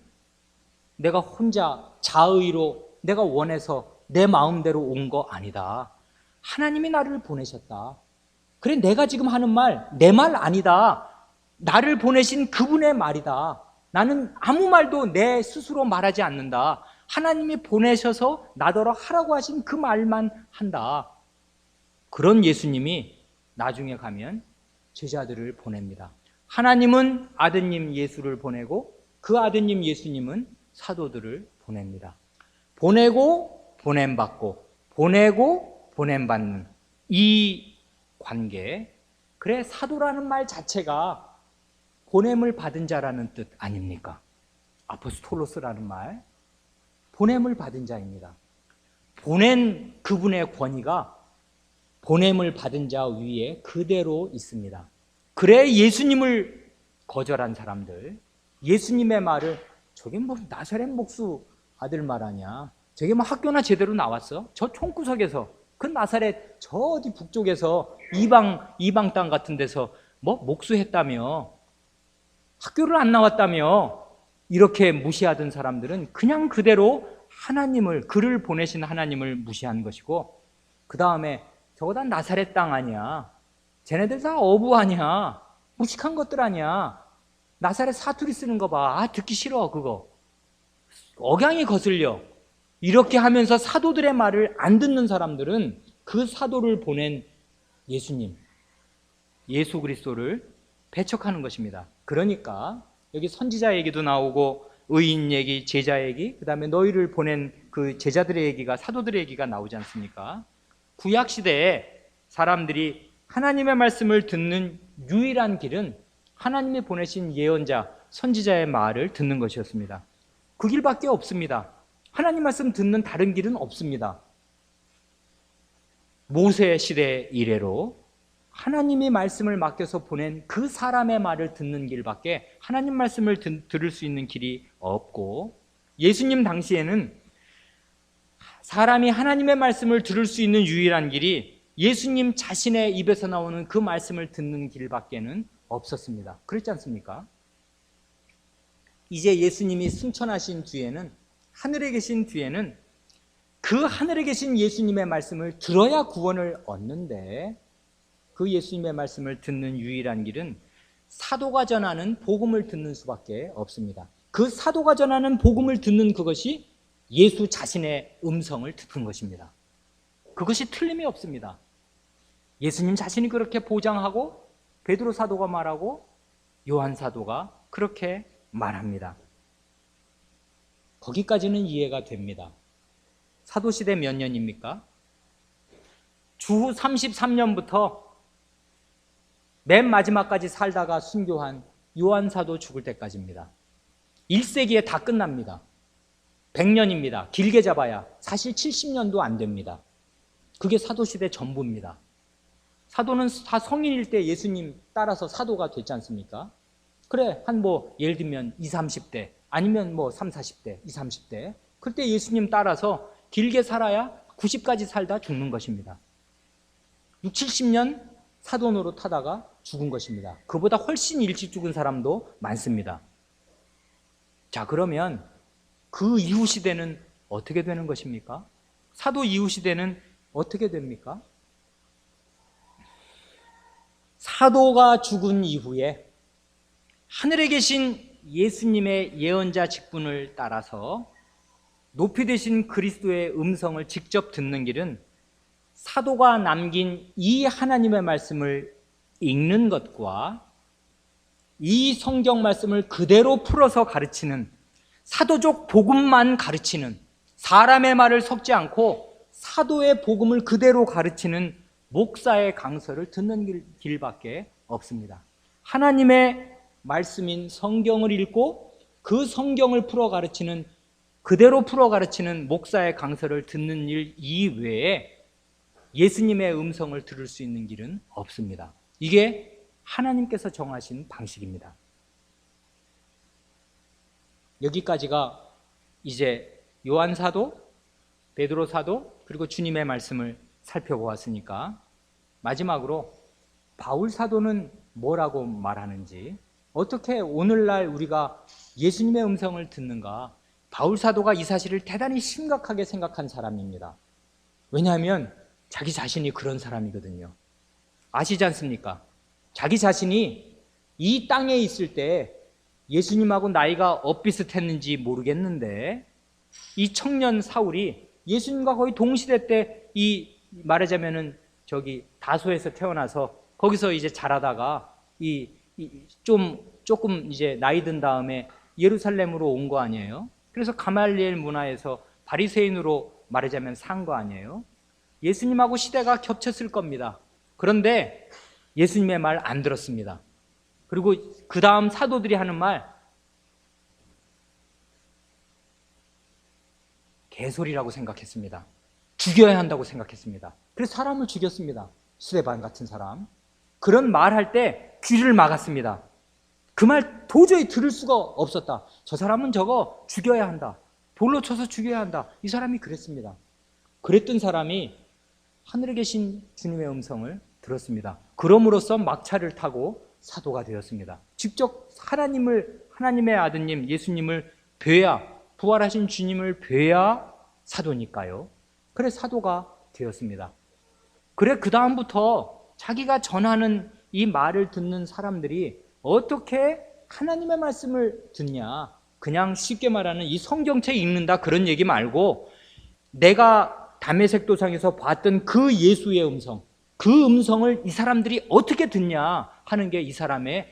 내가 혼자 자의로 내가 원해서 내 마음대로 온 거 아니다. 하나님이 나를 보내셨다. 그래, 내가 지금 하는 말 내 말 아니다. 나를 보내신 그분의 말이다. 나는 아무 말도 내 스스로 말하지 않는다. 하나님이 보내셔서 나더러 하라고 하신 그 말만 한다. 그런 예수님이 나중에 가면 제자들을 보냅니다. 하나님은 아드님 예수를 보내고 그 아드님 예수님은 사도들을 보냅니다. 보내고 보냄받고 보내고 보냄받는 이 관계, 그래 사도라는 말 자체가 보냄을 받은 자라는 뜻 아닙니까? 아포스톨로스라는 말, 보냄을 받은 자입니다. 보낸 그분의 권위가 보냄을 받은 자 위에 그대로 있습니다. 그래 예수님을 거절한 사람들, 예수님의 말을 저게 뭐 나사렛 목수 아들 말 아니야, 저게 뭐 학교나 제대로 나왔어? 저 총구석에서 그 나사렛 저 어디 북쪽에서 이방 땅 같은 데서 뭐 목수했다며, 학교를 안 나왔다며, 이렇게 무시하던 사람들은 그냥 그대로 하나님을, 그를 보내신 하나님을 무시한 것이고, 그 다음에 저거 다 나사렛 땅 아니야, 쟤네들 다 어부 아니야, 무식한 것들 아니야, 나사렛 사투리 쓰는 거 봐, 듣기 싫어, 그거 억양이 거슬려, 이렇게 하면서 사도들의 말을 안 듣는 사람들은 그 사도를 보낸 예수님, 예수 그리스도를 배척하는 것입니다. 그러니까 여기 선지자 얘기도 나오고 의인 얘기, 제자 얘기, 그 다음에 너희를 보낸 그 제자들의 얘기가, 사도들의 얘기가 나오지 않습니까? 구약시대에 사람들이 하나님의 말씀을 듣는 유일한 길은 하나님이 보내신 예언자, 선지자의 말을 듣는 것이었습니다. 그 길밖에 없습니다. 하나님 말씀 듣는 다른 길은 없습니다. 모세 시대 이래로 하나님이 말씀을 맡겨서 보낸 그 사람의 말을 듣는 길밖에 하나님 말씀을 들을 수 있는 길이 없고, 예수님 당시에는 사람이 하나님의 말씀을 들을 수 있는 유일한 길이 예수님 자신의 입에서 나오는 그 말씀을 듣는 길밖에는 없었습니다. 그렇지 않습니까? 이제 예수님이 승천하신 뒤에는, 하늘에 계신 뒤에는 그 하늘에 계신 예수님의 말씀을 들어야 구원을 얻는데, 그 예수님의 말씀을 듣는 유일한 길은 사도가 전하는 복음을 듣는 수밖에 없습니다. 그 사도가 전하는 복음을 듣는 그것이 예수 자신의 음성을 듣는 것입니다. 그것이 틀림이 없습니다. 예수님 자신이 그렇게 보장하고, 베드로 사도가 말하고, 요한 사도가 그렇게 말합니다. 거기까지는 이해가 됩니다. 사도시대 몇 년입니까? 주후 33년부터 맨 마지막까지 살다가 순교한 요한 사도 죽을 때까지입니다. 1세기에 다 끝납니다. 100년입니다. 길게 잡아야 사실 70년도 안 됩니다. 그게 사도시대 전부입니다. 사도는 다 성인일 때 예수님 따라서 사도가 됐지 않습니까? 그래, 예를 들면 20, 30대, 아니면 3, 40대, 20, 30대, 그때 예수님 따라서 길게 살아야 90까지 살다 죽는 것입니다. 6, 70년 사도 노릇하다가 죽은 것입니다. 그보다 훨씬 일찍 죽은 사람도 많습니다. 자, 그러면 그 이후 시대는 어떻게 되는 것입니까? 사도 이후 시대는 어떻게 됩니까? 사도가 죽은 이후에 하늘에 계신 예수님의 예언자 직분을 따라서 높이 되신 그리스도의 음성을 직접 듣는 길은 사도가 남긴 이 하나님의 말씀을 읽는 것과 이 성경 말씀을 그대로 풀어서 가르치는, 사도적 복음만 가르치는, 사람의 말을 섞지 않고 사도의 복음을 그대로 가르치는 목사의 강서를 듣는 길밖에 없습니다. 하나님의 말씀인 성경을 읽고 그 성경을 풀어 가르치는, 그대로 풀어 가르치는 목사의 강서를 듣는 일 이외에 예수님의 음성을 들을 수 있는 길은 없습니다. 이게 하나님께서 정하신 방식입니다. 여기까지가 이제 요한 사도, 베드로 사도, 그리고 주님의 말씀을 살펴보았으니까 마지막으로 바울 사도는 뭐라고 말하는지, 어떻게 오늘날 우리가 예수님의 음성을 듣는가, 바울 사도가 이 사실을 대단히 심각하게 생각한 사람입니다. 왜냐하면 자기 자신이 그런 사람이거든요. 아시지 않습니까? 자기 자신이 이 땅에 있을 때 예수님하고 나이가 엇비슷했는지 모르겠는데, 이 청년 사울이 예수님과 거의 동시대 때, 이 말하자면은 다소에서 태어나서 거기서 이제 자라다가 조금 이제 나이 든 다음에 예루살렘으로 온 거 아니에요? 그래서 가말리엘 문화에서 바리새인으로 말하자면 산 거 아니에요? 예수님하고 시대가 겹쳤을 겁니다. 그런데 예수님의 말 안 들었습니다. 그리고 그 다음 사도들이 하는 말, 개소리라고 생각했습니다. 죽여야 한다고 생각했습니다. 그래서 사람을 죽였습니다. 스데반 같은 사람. 그런 말 할 때 귀를 막았습니다. 그 말 도저히 들을 수가 없었다. 저 사람은 저거 죽여야 한다. 돌로 쳐서 죽여야 한다. 이 사람이 그랬습니다. 그랬던 사람이 하늘에 계신 주님의 음성을 들었습니다. 그럼으로써 막차를 타고 사도가 되었습니다. 직접 하나님의 아드님 예수님을 뵈야, 부활하신 주님을 뵈야 사도니까요. 그래 사도가 되었습니다. 그래 그 다음부터 자기가 전하는 이 말을 듣는 사람들이 어떻게 하나님의 말씀을 듣냐, 그냥 쉽게 말하는 이 성경책 읽는다 그런 얘기 말고 내가 다메섹 도상에서 봤던 그 예수의 음성, 그 음성을 이 사람들이 어떻게 듣냐 하는 게 이 사람의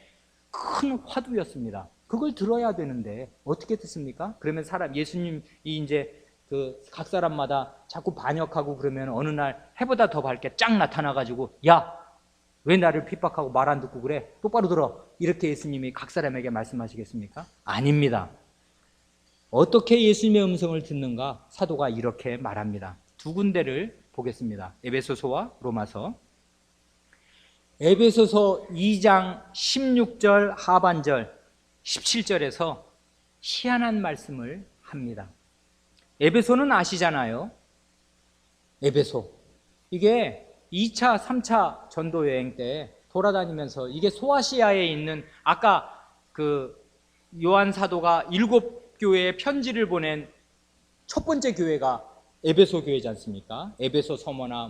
큰 화두였습니다. 그걸 들어야 되는데 어떻게 듣습니까? 그러면 예수님이 이제 각 사람마다 자꾸 반역하고 그러면 어느 날 해보다 더 밝게 쫙 나타나가지고 야, 왜 나를 핍박하고 말 안 듣고 그래? 똑바로 들어. 이렇게 예수님이 각 사람에게 말씀하시겠습니까? 아닙니다. 어떻게 예수님의 음성을 듣는가? 사도가 이렇게 말합니다. 두 군데를 보겠습니다. 에베소서와 로마서. 에베소서 2장 16절 하반절 17절에서 희한한 말씀을 합니다. 에베소는 아시잖아요. 에베소. 이게 2차, 3차 전도 여행 때 돌아다니면서 이게 소아시아에 있는 아까 요한 사도가 7교회에 편지를 보낸 첫 번째 교회가 에베소 교회지 않습니까? 에베소 서머나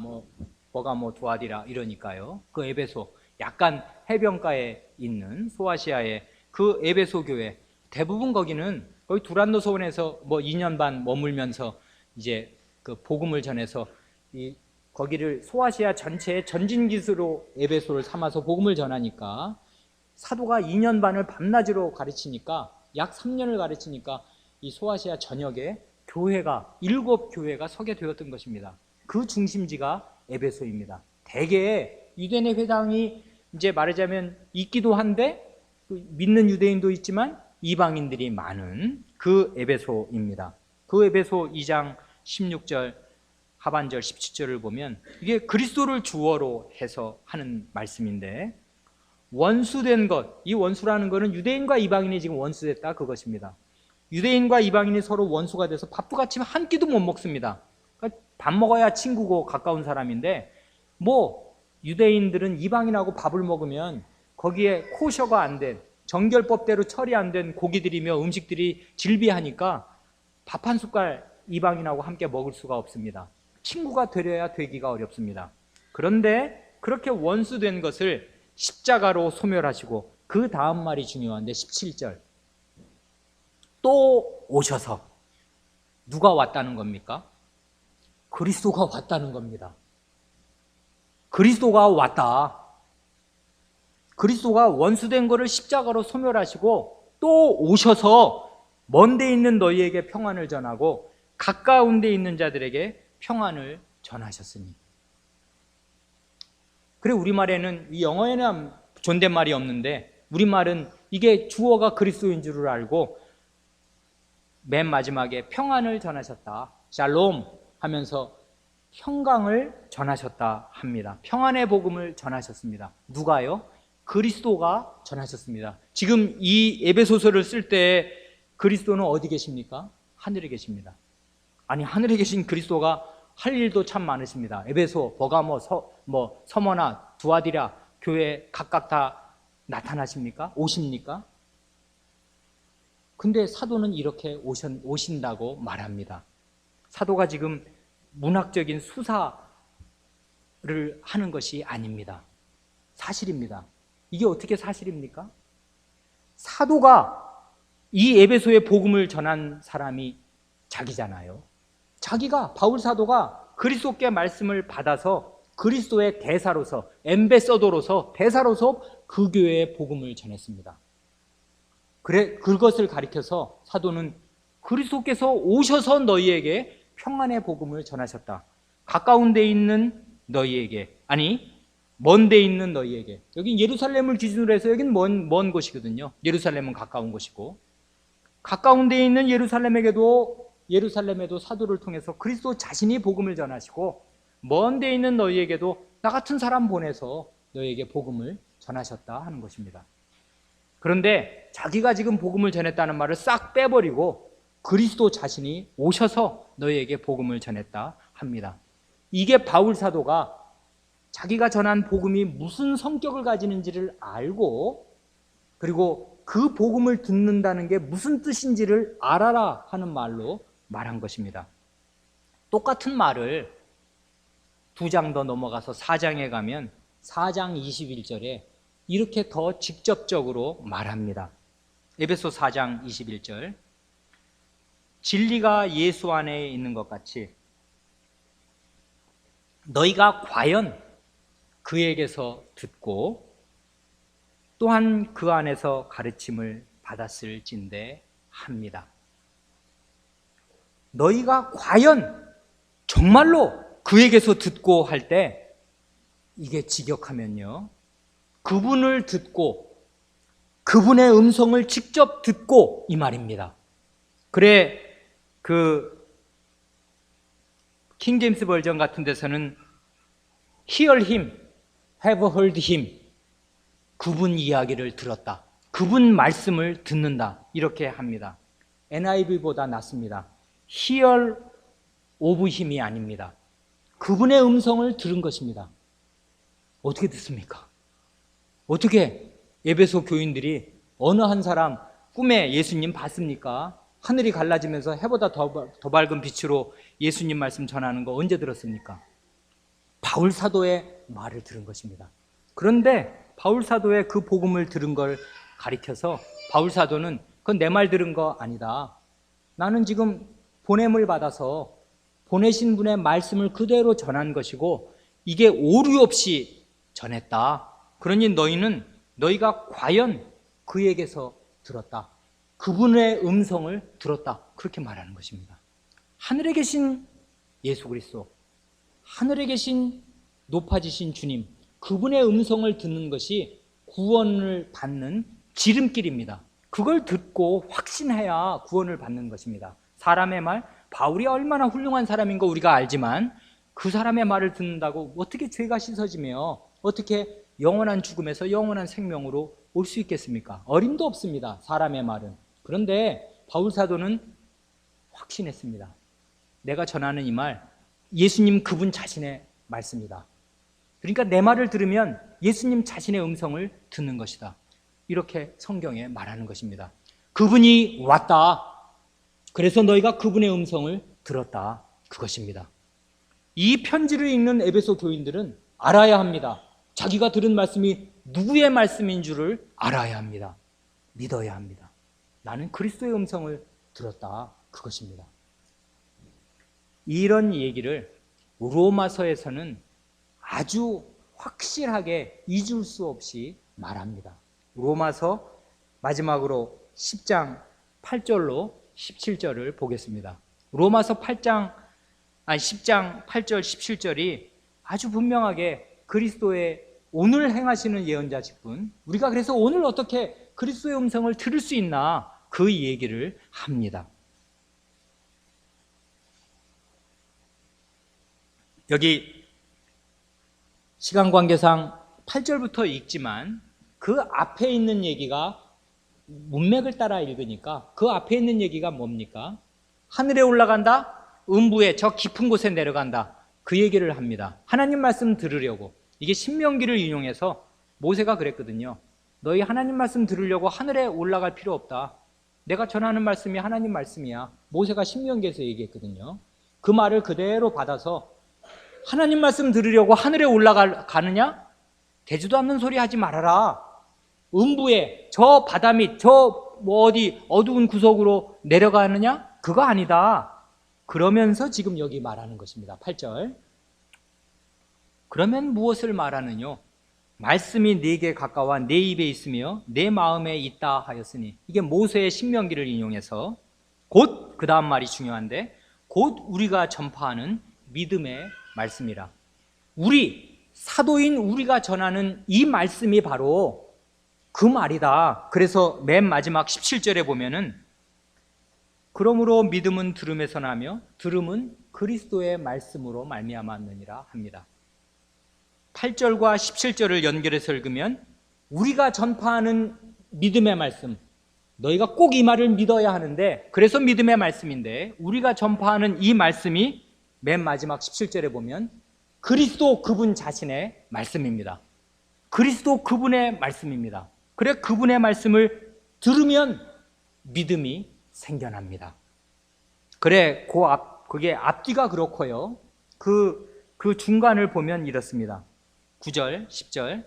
버가모 두아디라 이러니까요. 그 에베소, 약간 해변가에 있는 소아시아의 그 에베소 교회, 대부분 거기는 거의 두란노 소원에서 2년 반 머물면서 이제 그 복음을 전해서 거기를 소아시아 전체의 전진기수로 에베소를 삼아서 복음을 전하니까 사도가 2년 반을 밤낮으로 가르치니까 약 3년을 가르치니까 이 소아시아 전역에 교회가 7교회가 서게 되었던 것입니다. 그 중심지가 에베소입니다. 대개 유대인의 회당이 이제 말하자면 있기도 한데 믿는 유대인도 있지만 이방인들이 많은 그 에베소입니다. 그 에베소 2장 16절 하반절 17절을 보면 이게 그리스도를 주어로 해서 하는 말씀인데 원수된 것, 이 원수라는 것은 유대인과 이방인이 지금 원수됐다 그것입니다. 유대인과 이방인이 서로 원수가 돼서 밥도 같이 한 끼도 못 먹습니다. 그러니까 밥 먹어야 친구고 가까운 사람인데 유대인들은 이방인하고 밥을 먹으면 거기에 코셔가 안 된, 정결법대로 처리 안 된 고기들이며 음식들이 질비하니까 밥 한 숟갈 이방인하고 함께 먹을 수가 없습니다. 친구가 되려야 되기가 어렵습니다. 그런데 그렇게 원수된 것을 십자가로 소멸하시고 그 다음 말이 중요한데 17절 또 오셔서 누가 왔다는 겁니까? 그리스도가 왔다는 겁니다. 그리스도가 왔다. 그리스도가 원수된 것을 십자가로 소멸하시고 또 오셔서 먼 데 있는 너희에게 평안을 전하고 가까운 데 있는 자들에게 평안을 전하셨으니. 그래 우리말에는 이 영어에는 존댓말이 없는데 우리말은 이게 주어가 그리스도인 줄을 알고 맨 마지막에 평안을 전하셨다. 샬롬 하면서 평강을 전하셨다 합니다. 평안의 복음을 전하셨습니다. 누가요? 그리스도가 전하셨습니다. 지금 이 에베소서를 쓸 때 그리스도는 어디 계십니까? 하늘에 계십니다. 아니 하늘에 계신 그리스도가 할 일도 참 많으십니다. 에베소, 버가모, 서머나, 두아디라 교회 각각 다 나타나십니까? 오십니까? 근데 사도는 이렇게 오신다고 말합니다. 사도가 지금 문학적인 수사를 하는 것이 아닙니다. 사실입니다. 이게 어떻게 사실입니까? 사도가 이 에베소의 복음을 전한 사람이 자기잖아요. 자기가 바울 사도가 그리스도께 말씀을 받아서 그리스도의 대사로서, 엠베서더로서, 대사로서 그 교회에 복음을 전했습니다. 그것을 가리켜서 사도는 그리스도께서 오셔서 너희에게 평안의 복음을 전하셨다. 가까운 데 있는 너희에게, 아니 먼 데 있는 너희에게. 여긴 예루살렘을 기준으로 해서 여긴 먼 곳이거든요. 예루살렘은 가까운 곳이고, 가까운 데 있는 예루살렘에도 사도를 통해서 그리스도 자신이 복음을 전하시고, 먼 데 있는 너희에게도 나 같은 사람 보내서 너희에게 복음을 전하셨다 하는 것입니다. 그런데 자기가 지금 복음을 전했다는 말을 싹 빼버리고 그리스도 자신이 오셔서 너희에게 복음을 전했다 합니다. 이게 바울 사도가 자기가 전한 복음이 무슨 성격을 가지는지를 알고, 그리고 그 복음을 듣는다는 게 무슨 뜻인지를 알아라 하는 말로 말한 것입니다. 똑같은 말을 2장 더 넘어가서 4장에 가면 4장 21절에 이렇게 더 직접적으로 말합니다. 에베소 4장 21절, 진리가 예수 안에 있는 것 같이 너희가 과연 그에게서 듣고 또한 그 안에서 가르침을 받았을진대 합니다. 너희가 과연 정말로 그에게서 듣고 할 때, 이게 직역하면요, 그분을 듣고 그분의 음성을 직접 듣고 이 말입니다. 그래, 킹제임스 버전 같은 데서는 hear him, have heard him, 그분 이야기를 들었다, 그분 말씀을 듣는다, 이렇게 합니다. NIV보다 낫습니다. hear of him이 아닙니다. 그분의 음성을 들은 것입니다. 어떻게 듣습니까? 어떻게 에베소 교인들이 어느 한 사람 꿈에 예수님 봤습니까? 하늘이 갈라지면서 해보다 더 밝은 빛으로 예수님 말씀 전하는 거 언제 들었습니까? 바울 사도의 말을 들은 것입니다. 그런데 바울 사도의 그 복음을 들은 걸 가리켜서 바울 사도는 그건 내 말 들은 거 아니다, 나는 지금 보냄을 받아서 보내신 분의 말씀을 그대로 전한 것이고 이게 오류 없이 전했다. 그러니 너희가 과연 그에게서 들었다, 그분의 음성을 들었다, 그렇게 말하는 것입니다. 하늘에 계신 예수 그리스도, 하늘에 계신 높아지신 주님, 그분의 음성을 듣는 것이 구원을 받는 지름길입니다. 그걸 듣고 확신해야 구원을 받는 것입니다. 사람의 말, 바울이 얼마나 훌륭한 사람인 거 우리가 알지만 그 사람의 말을 듣는다고 어떻게 죄가 씻어지며 어떻게 영원한 죽음에서 영원한 생명으로 올 수 있겠습니까? 어림도 없습니다, 사람의 말은. 그런데 바울 사도는 확신했습니다. 내가 전하는 이 말, 예수님 그분 자신의 말씀이다. 그러니까 내 말을 들으면 예수님 자신의 음성을 듣는 것이다, 이렇게 성경에 말하는 것입니다. 그분이 왔다, 그래서 너희가 그분의 음성을 들었다, 그것입니다. 이 편지를 읽는 에베소 교인들은 알아야 합니다. 자기가 들은 말씀이 누구의 말씀인 줄을 알아야 합니다. 믿어야 합니다. 나는 그리스도의 음성을 들었다, 그것입니다. 이런 얘기를 로마서에서는 아주 확실하게 잊을 수 없이 말합니다. 로마서 마지막으로 10장 8절로 17절을 보겠습니다. 로마서 10장 8절 17절이 아주 분명하게 그리스도의 오늘 행하시는 예언자직분, 우리가 그래서 오늘 어떻게 그리스도의 음성을 들을 수 있나, 그 얘기를 합니다. 여기 시간 관계상 8절부터 읽지만 그 앞에 있는 얘기가 문맥을 따라 읽으니까 그 앞에 있는 얘기가 뭡니까? 하늘에 올라간다, 음부에 저 깊은 곳에 내려간다, 그 얘기를 합니다. 하나님 말씀 들으려고. 이게 신명기를 인용해서 모세가 그랬거든요. 너희 하나님 말씀 들으려고 하늘에 올라갈 필요 없다, 내가 전하는 말씀이 하나님 말씀이야. 모세가 신명기에서 얘기했거든요. 그 말을 그대로 받아서 하나님 말씀 들으려고 하늘에 올라가느냐? 되지도 않는 소리 하지 말아라. 음부에 저 바다 밑 저 어디 어두운 구석으로 내려가느냐? 그거 아니다. 그러면서 지금 여기 말하는 것입니다. 8절. 그러면 무엇을 말하느뇨? 말씀이 내게 가까워 내 입에 있으며 내 마음에 있다 하였으니, 이게 모세의 신명기를 인용해서 곧, 그 다음 말이 중요한데, 곧 우리가 전파하는 믿음의 말씀이라. 우리 사도인 우리가 전하는 이 말씀이 바로 그 말이다. 그래서 맨 마지막 17절에 보면은 그러므로 믿음은 들음에서 나며 들음은 그리스도의 말씀으로 말미암았느니라 합니다. 8절과 17절을 연결해서 읽으면 우리가 전파하는 믿음의 말씀, 너희가 꼭 이 말을 믿어야 하는데, 그래서 믿음의 말씀인데, 우리가 전파하는 이 말씀이 맨 마지막 17절에 보면 그리스도 그분 자신의 말씀입니다. 그리스도 그분의 말씀입니다. 그래, 그분의 말씀을 들으면 믿음이 생겨납니다. 그래, 그게 앞뒤가 그렇고요. 그 중간을 보면 이렇습니다. 9절, 10절.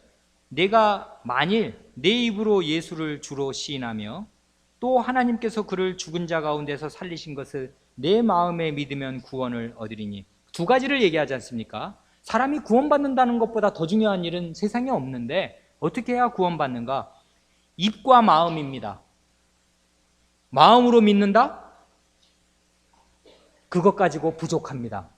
내가 만일 내 입으로 예수를 주로 시인하며 또 하나님께서 그를 죽은 자 가운데서 살리신 것을 내 마음에 믿으면 구원을 얻으리니. 두 가지를 얘기하지 않습니까? 사람이 구원받는다는 것보다 더 중요한 일은 세상에 없는데 어떻게 해야 구원받는가? 입과 마음입니다. 마음으로 믿는다? 그것 가지고 부족합니다.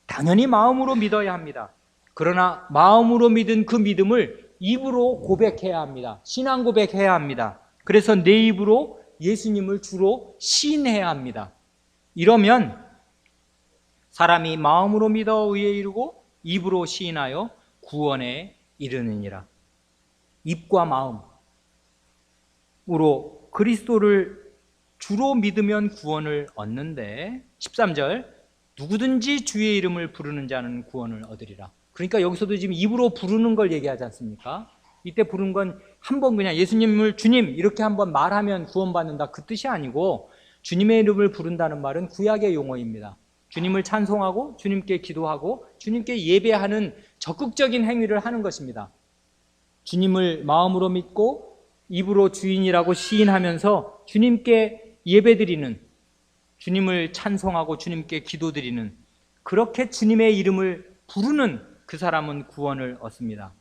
당연히 마음으로 믿어야 합니다. 그러나 마음으로 믿은 그 믿음을 입으로 고백해야 합니다. 신앙 고백해야 합니다. 그래서 내 입으로 예수님을 주로 시인해야 합니다. 이러면 사람이 마음으로 믿어 의에 이르고 입으로 시인하여 구원에 이르느니라. 입과 마음으로 그리스도를 주로 믿으면 구원을 얻는데, 13절, 누구든지 주의 이름을 부르는 자는 구원을 얻으리라. 그러니까 여기서도 지금 입으로 부르는 걸 얘기하지 않습니까? 이때 부른 건 한번 그냥 예수님을 주님 이렇게 한번 말하면 구원받는다, 그 뜻이 아니고, 주님의 이름을 부른다는 말은 구약의 용어입니다. 주님을 찬송하고 주님께 기도하고 주님께 예배하는 적극적인 행위를 하는 것입니다. 주님을 마음으로 믿고 입으로 주인이라고 시인하면서 주님께 예배드리는, 주님을 찬송하고 주님께 기도드리는, 그렇게 주님의 이름을 부르는 그 사람은 구원을 얻습니다.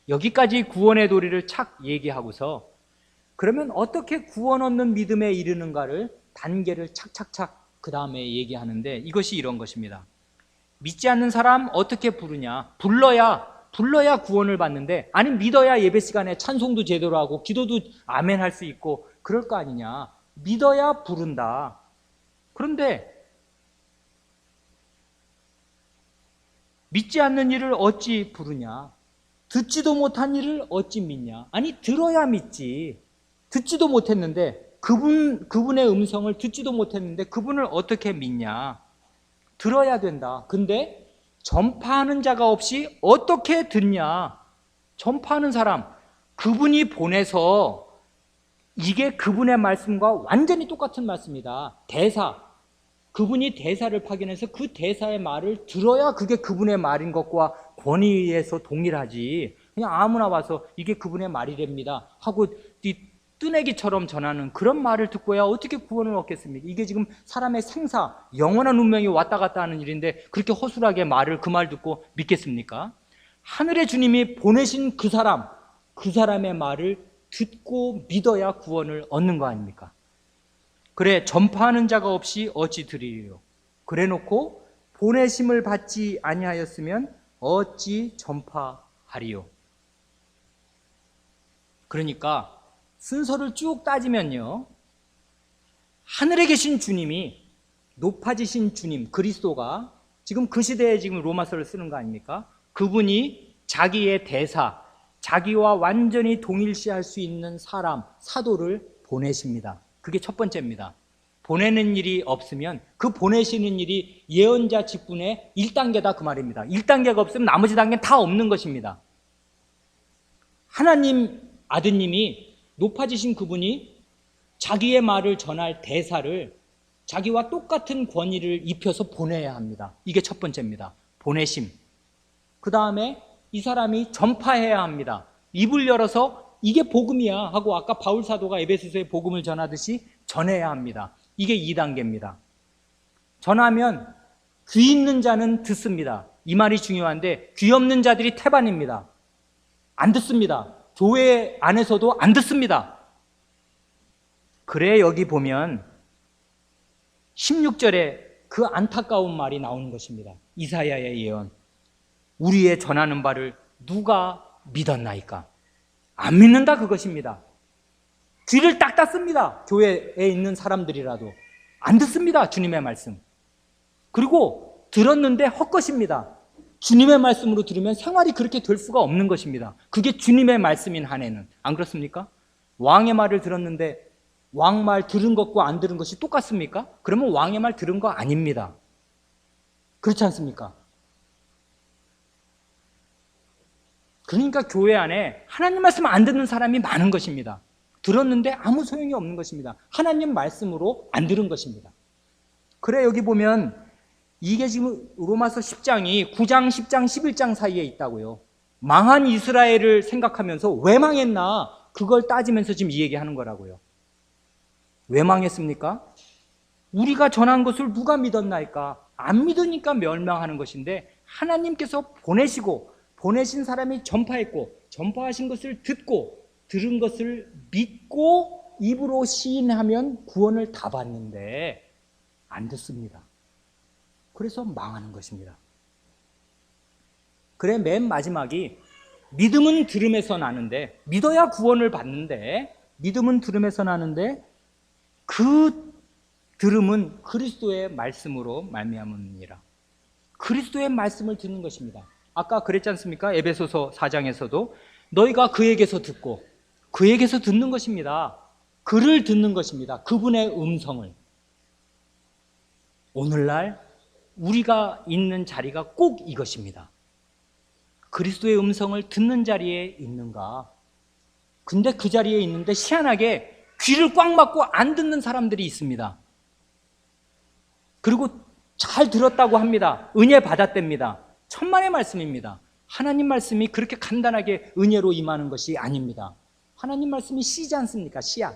여기까지 구원의 도리를 착 얘기하고서 그러면 어떻게 구원 얻는 믿음에 이르는가를 단계를 착착착 그 다음에 얘기하는데, 이것이 이런 것입니다. 믿지 않는 사람 어떻게 부르냐? 불러야 구원을 받는데, 아니 믿어야 예배 시간에 찬송도 제대로 하고 기도도 아멘 할 수 있고 그럴 거 아니냐? 믿어야 부른다. 그런데 믿지 않는 일을 어찌 부르냐? 듣지도 못한 일을 어찌 믿냐? 아니 들어야 믿지. 듣지도 못했는데, 그분의 음성을 듣지도 못했는데 그분을 어떻게 믿냐? 들어야 된다. 근데 전파하는 자가 없이 어떻게 듣냐? 전파하는 사람, 그분이 보내서, 이게 그분의 말씀과 완전히 똑같은 말씀이다. 대사, 그분이 대사를 파견해서 그 대사의 말을 들어야 그게 그분의 말인 것과 권위에서 동일하지, 그냥 아무나 와서 이게 그분의 말이랍니다 하고 뜨내기처럼 전하는 그런 말을 듣고야 어떻게 구원을 얻겠습니까? 이게 지금 사람의 생사, 영원한 운명이 왔다 갔다 하는 일인데 그렇게 허술하게 그 말 듣고 믿겠습니까? 하늘의 주님이 보내신 그 사람의 말을 듣고 믿어야 구원을 얻는 거 아닙니까? 그래, 전파하는 자가 없이 어찌 들으리요? 그래 놓고 보내심을 받지 아니하였으면 어찌 전파하리요? 그러니까 순서를 쭉 따지면요, 하늘에 계신 주님이, 높아지신 주님 그리스도가 지금 그 시대에 지금 로마서를 쓰는 거 아닙니까? 그분이 자기의 대사, 자기와 완전히 동일시할 수 있는 사람, 사도를 보내십니다. 그게 첫 번째입니다. 보내는 일이 없으면 그 보내시는 일이 예언자 직분의 1단계다 그 말입니다. 1단계가 없으면 나머지 단계는 다 없는 것입니다. 하나님 아드님이, 높아지신 그분이 자기의 말을 전할 대사를 자기와 똑같은 권위를 입혀서 보내야 합니다. 이게 첫 번째입니다. 보내심. 그 다음에 이 사람이 전파해야 합니다. 입을 열어서 이게 복음이야 하고 아까 바울 사도가 에베소서에 복음을 전하듯이 전해야 합니다. 이게 2단계입니다. 전하면 귀 있는 자는 듣습니다. 이 말이 중요한데 귀 없는 자들이 태반입니다. 안 듣습니다. 교회 안에서도 안 듣습니다. 그래 여기 보면 16절에 그 안타까운 말이 나오는 것입니다. 이사야의 예언. 우리의 전하는 바를 누가 믿었나이까? 안 믿는다 그것입니다. 귀를 딱 닫습니다. 교회에 있는 사람들이라도 안 듣습니다. 주님의 말씀. 그리고 들었는데 헛것입니다. 주님의 말씀으로 들으면 생활이 그렇게 될 수가 없는 것입니다. 그게 주님의 말씀인 한에는. 안 그렇습니까? 왕의 말을 들었는데 왕 말 들은 것과 안 들은 것이 똑같습니까? 그러면 왕의 말 들은 거 아닙니다. 그렇지 않습니까? 그러니까 교회 안에 하나님 말씀 안 듣는 사람이 많은 것입니다. 들었는데 아무 소용이 없는 것입니다. 하나님 말씀으로 안 들은 것입니다. 그래 여기 보면 이게 지금 로마서 10장이 9장, 10장, 11장 사이에 있다고요. 망한 이스라엘을 생각하면서 왜 망했나 그걸 따지면서 지금 이 얘기하는 거라고요. 왜 망했습니까? 우리가 전한 것을 누가 믿었나이까? 안 믿으니까 멸망하는 것인데 하나님께서 보내신 사람이 전파했고 전파하신 것을 듣고 들은 것을 믿고 입으로 시인하면 구원을 다 받는데 안 듣습니다. 그래서 망하는 것입니다. 그래 맨 마지막이 믿음은 들음에서 나는데 믿어야 구원을 받는데 믿음은 들음에서 나는데 그 들음은 그리스도의 말씀으로 말미암음이니라. 그리스도의 말씀을 듣는 것입니다. 아까 그랬지 않습니까? 에베소서 4장에서도 너희가 그에게서 듣고 그에게서 듣는 것입니다. 그를 듣는 것입니다. 그분의 음성을. 오늘날 우리가 있는 자리가 꼭 이것입니다. 그리스도의 음성을 듣는 자리에 있는가? 근데 그 자리에 있는데 희한하게 귀를 꽉 막고 안 듣는 사람들이 있습니다. 그리고 잘 들었다고 합니다. 은혜 받았답니다. 천만의 말씀입니다. 하나님 말씀이 그렇게 간단하게 은혜로 임하는 것이 아닙니다. 하나님 말씀이 씨지 않습니까? 씨앗.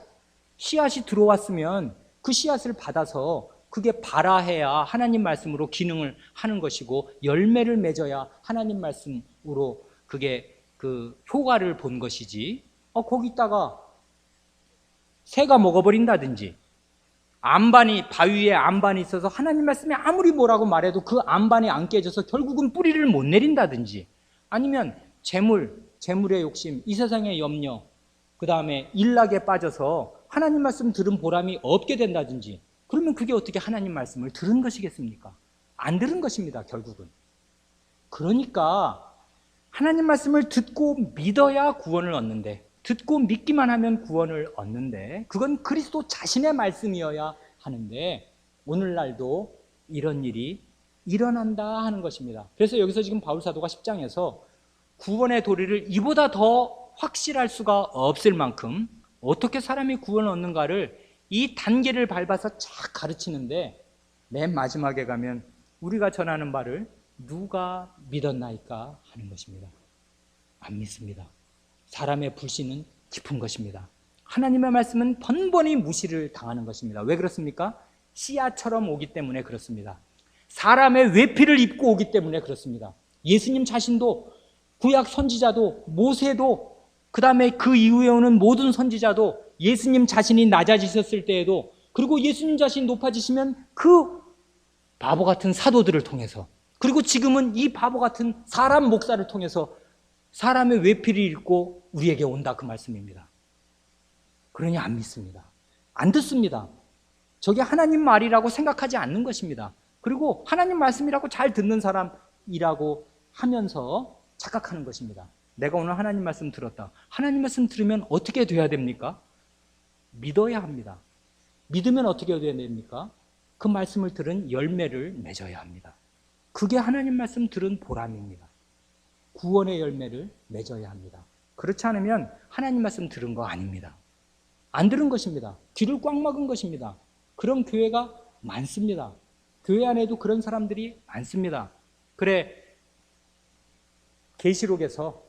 씨앗이 들어왔으면 그 씨앗을 받아서 그게 발아해야 하나님 말씀으로 기능을 하는 것이고 열매를 맺어야 하나님 말씀으로 그게 그 효과를 본 것이지. 거기다가 새가 먹어버린다든지 바위에 안반이 있어서 하나님 말씀이 아무리 뭐라고 말해도 그 안반이 안 깨져서 결국은 뿌리를 못 내린다든지 아니면 재물의 욕심, 이 세상의 염려, 그 다음에 일락에 빠져서 하나님 말씀 들은 보람이 없게 된다든지 그러면 그게 어떻게 하나님 말씀을 들은 것이겠습니까? 안 들은 것입니다, 결국은. 그러니까 하나님 말씀을 듣고 믿어야 구원을 얻는데 듣고 믿기만 하면 구원을 얻는데 그건 그리스도 자신의 말씀이어야 하는데 오늘날도 이런 일이 일어난다 하는 것입니다. 그래서 여기서 지금 바울사도가 10장에서 구원의 도리를 이보다 더 확실할 수가 없을 만큼 어떻게 사람이 구원을 얻는가를 이 단계를 밟아서 쫙 가르치는데 맨 마지막에 가면 우리가 전하는 바를 누가 믿었나이까 하는 것입니다. 안 믿습니다. 사람의 불신은 깊은 것입니다. 하나님의 말씀은 번번이 무시를 당하는 것입니다. 왜 그렇습니까? 씨앗처럼 오기 때문에 그렇습니다. 사람의 외피를 입고 오기 때문에 그렇습니다. 예수님 자신도 구약 선지자도 모세도 그 다음에 그 이후에 오는 모든 선지자도 예수님 자신이 낮아지셨을 때에도 그리고 예수님 자신이 높아지시면 그 바보 같은 사도들을 통해서 그리고 지금은 이 바보 같은 사람 목사를 통해서 사람의 외피를 입고 우리에게 온다 그 말씀입니다. 그러니 안 믿습니다. 안 듣습니다. 저게 하나님 말이라고 생각하지 않는 것입니다. 그리고 하나님 말씀이라고 잘 듣는 사람이라고 하면서 착각하는 것입니다. 내가 오늘 하나님 말씀 들었다. 하나님 말씀 들으면 어떻게 돼야 됩니까? 믿어야 합니다. 믿으면 어떻게 돼야 됩니까? 그 말씀을 들은 열매를 맺어야 합니다. 그게 하나님 말씀 들은 보람입니다. 구원의 열매를 맺어야 합니다. 그렇지 않으면 하나님 말씀 들은 거 아닙니다. 안 들은 것입니다. 귀를 꽉 막은 것입니다. 그런 교회가 많습니다. 교회 안에도 그런 사람들이 많습니다. 그래 계시록에서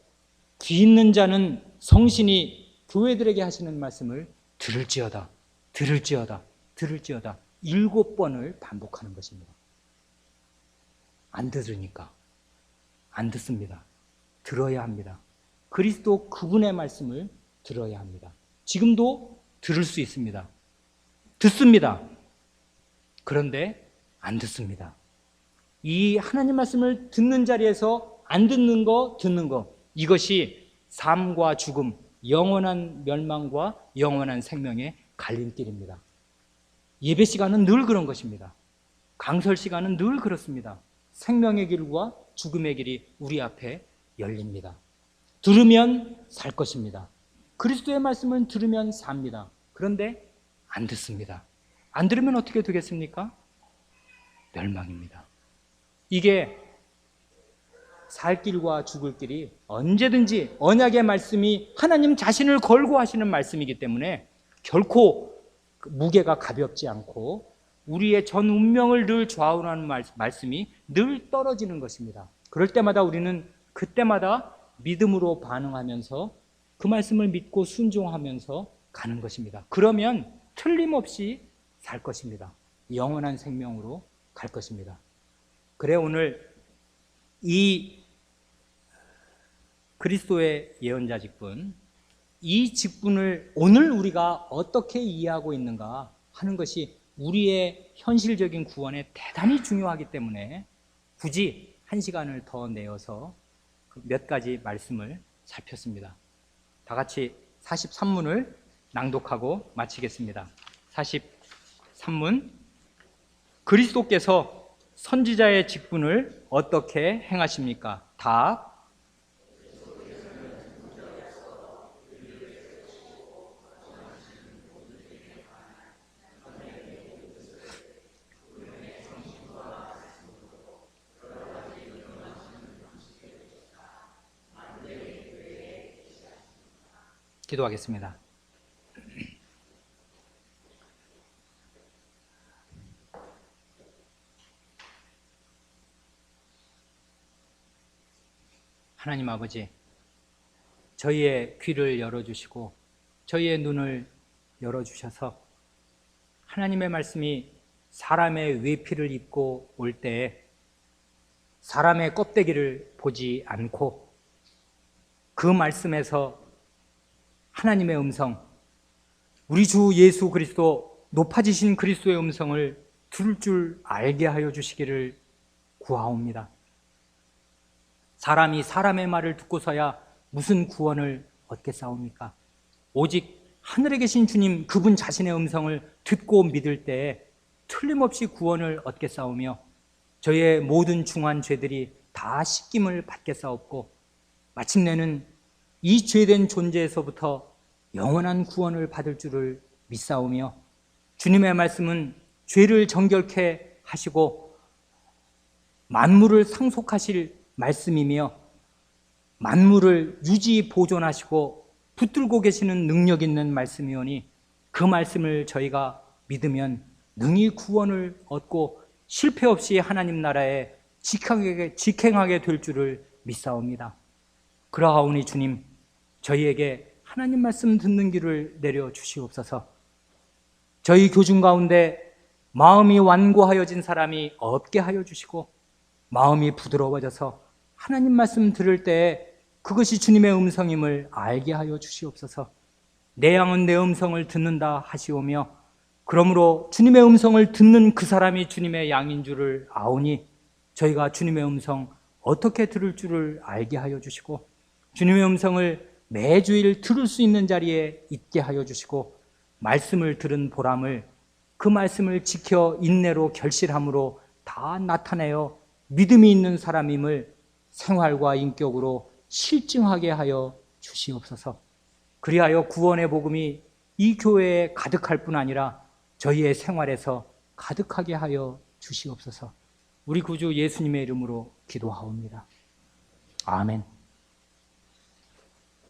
귀 있는 자는 성신이 교회들에게 하시는 말씀을 들을지어다 7번을 반복하는 것입니다. 안 들으니까 안 듣습니다. 들어야 합니다. 그리스도 그분의 말씀을 들어야 합니다. 지금도 들을 수 있습니다. 듣습니다. 그런데 안 듣습니다. 이 하나님 말씀을 듣는 자리에서 안 듣는 거, 듣는 거, 이것이 삶과 죽음, 영원한 멸망과 영원한 생명의 갈림길입니다. 예배 시간은 늘 그런 것입니다. 강설 시간은 늘 그렇습니다. 생명의 길과 죽음의 길이 우리 앞에 열립니다. 들으면 살 것입니다. 그리스도의 말씀을 들으면 삽니다. 그런데 안 듣습니다. 안 들으면 어떻게 되겠습니까? 멸망입니다. 이게 살 길과 죽을 길이 언제든지 언약의 말씀이 하나님 자신을 걸고 하시는 말씀이기 때문에 결코 무게가 가볍지 않고 우리의 전 운명을 늘 좌우하는 말씀이 늘 떨어지는 것입니다. 그럴 때마다 우리는 그때마다 믿음으로 반응하면서 그 말씀을 믿고 순종하면서 가는 것입니다. 그러면 틀림없이 살 것입니다. 영원한 생명으로 갈 것입니다. 그래 오늘 이 그리스도의 예언자 직분, 이 직분을 오늘 우리가 어떻게 이해하고 있는가 하는 것이 우리의 현실적인 구원에 대단히 중요하기 때문에 굳이 한 시간을 더 내어서 몇 가지 말씀을 살폈습니다. 다 같이 43문을 낭독하고 마치겠습니다. 43문. 그리스도께서 선지자의 직분을 어떻게 행하십니까? 답. 기도하겠습니다. 하나님 아버지, 저희의 귀를 열어주시고 저희의 눈을 열어주셔서 하나님의 말씀이 사람의 외피를 입고 올 때에 사람의 껍데기를 보지 않고 그 말씀에서 하나님의 음성, 우리 주 예수 그리스도 높아지신 그리스도의 음성을 들을 줄 알게 하여 주시기를 구하옵니다. 사람이 사람의 말을 듣고서야 무슨 구원을 얻겠사옵니까? 오직 하늘에 계신 주님 그분 자신의 음성을 듣고 믿을 때에 틀림없이 구원을 얻겠사오며 저희의 모든 중한 죄들이 다 씻김을 받겠사옵고 마침내는 이 죄된 존재에서부터 영원한 구원을 받을 줄을 믿사오며 주님의 말씀은 죄를 정결케 하시고 만물을 상속하실 말씀이며 만물을 유지 보존하시고 붙들고 계시는 능력 있는 말씀이오니 그 말씀을 저희가 믿으면 능히 구원을 얻고 실패 없이 하나님 나라에 직행하게 될 줄을 믿사옵니다. 그러하오니 주님, 저희에게 하나님 말씀 듣는 길을 내려 주시옵소서. 저희 교중 가운데 마음이 완고하여진 사람이 없게 하여 주시고 마음이 부드러워져서 하나님 말씀 들을 때에 그것이 주님의 음성임을 알게 하여 주시옵소서. 내 양은 내 음성을 듣는다 하시오며 그러므로 주님의 음성을 듣는 그 사람이 주님의 양인 줄을 아오니 저희가 주님의 음성 어떻게 들을 줄을 알게 하여 주시고 주님의 음성을 매주일 들을 수 있는 자리에 있게 하여 주시고 말씀을 들은 보람을 그 말씀을 지켜 인내로 결실함으로 다 나타내어 믿음이 있는 사람임을 생활과 인격으로 실증하게 하여 주시옵소서. 그리하여 구원의 복음이 이 교회에 가득할 뿐 아니라 저희의 생활에서 가득하게 하여 주시옵소서. 우리 구주 예수님의 이름으로 기도하옵니다. 아멘.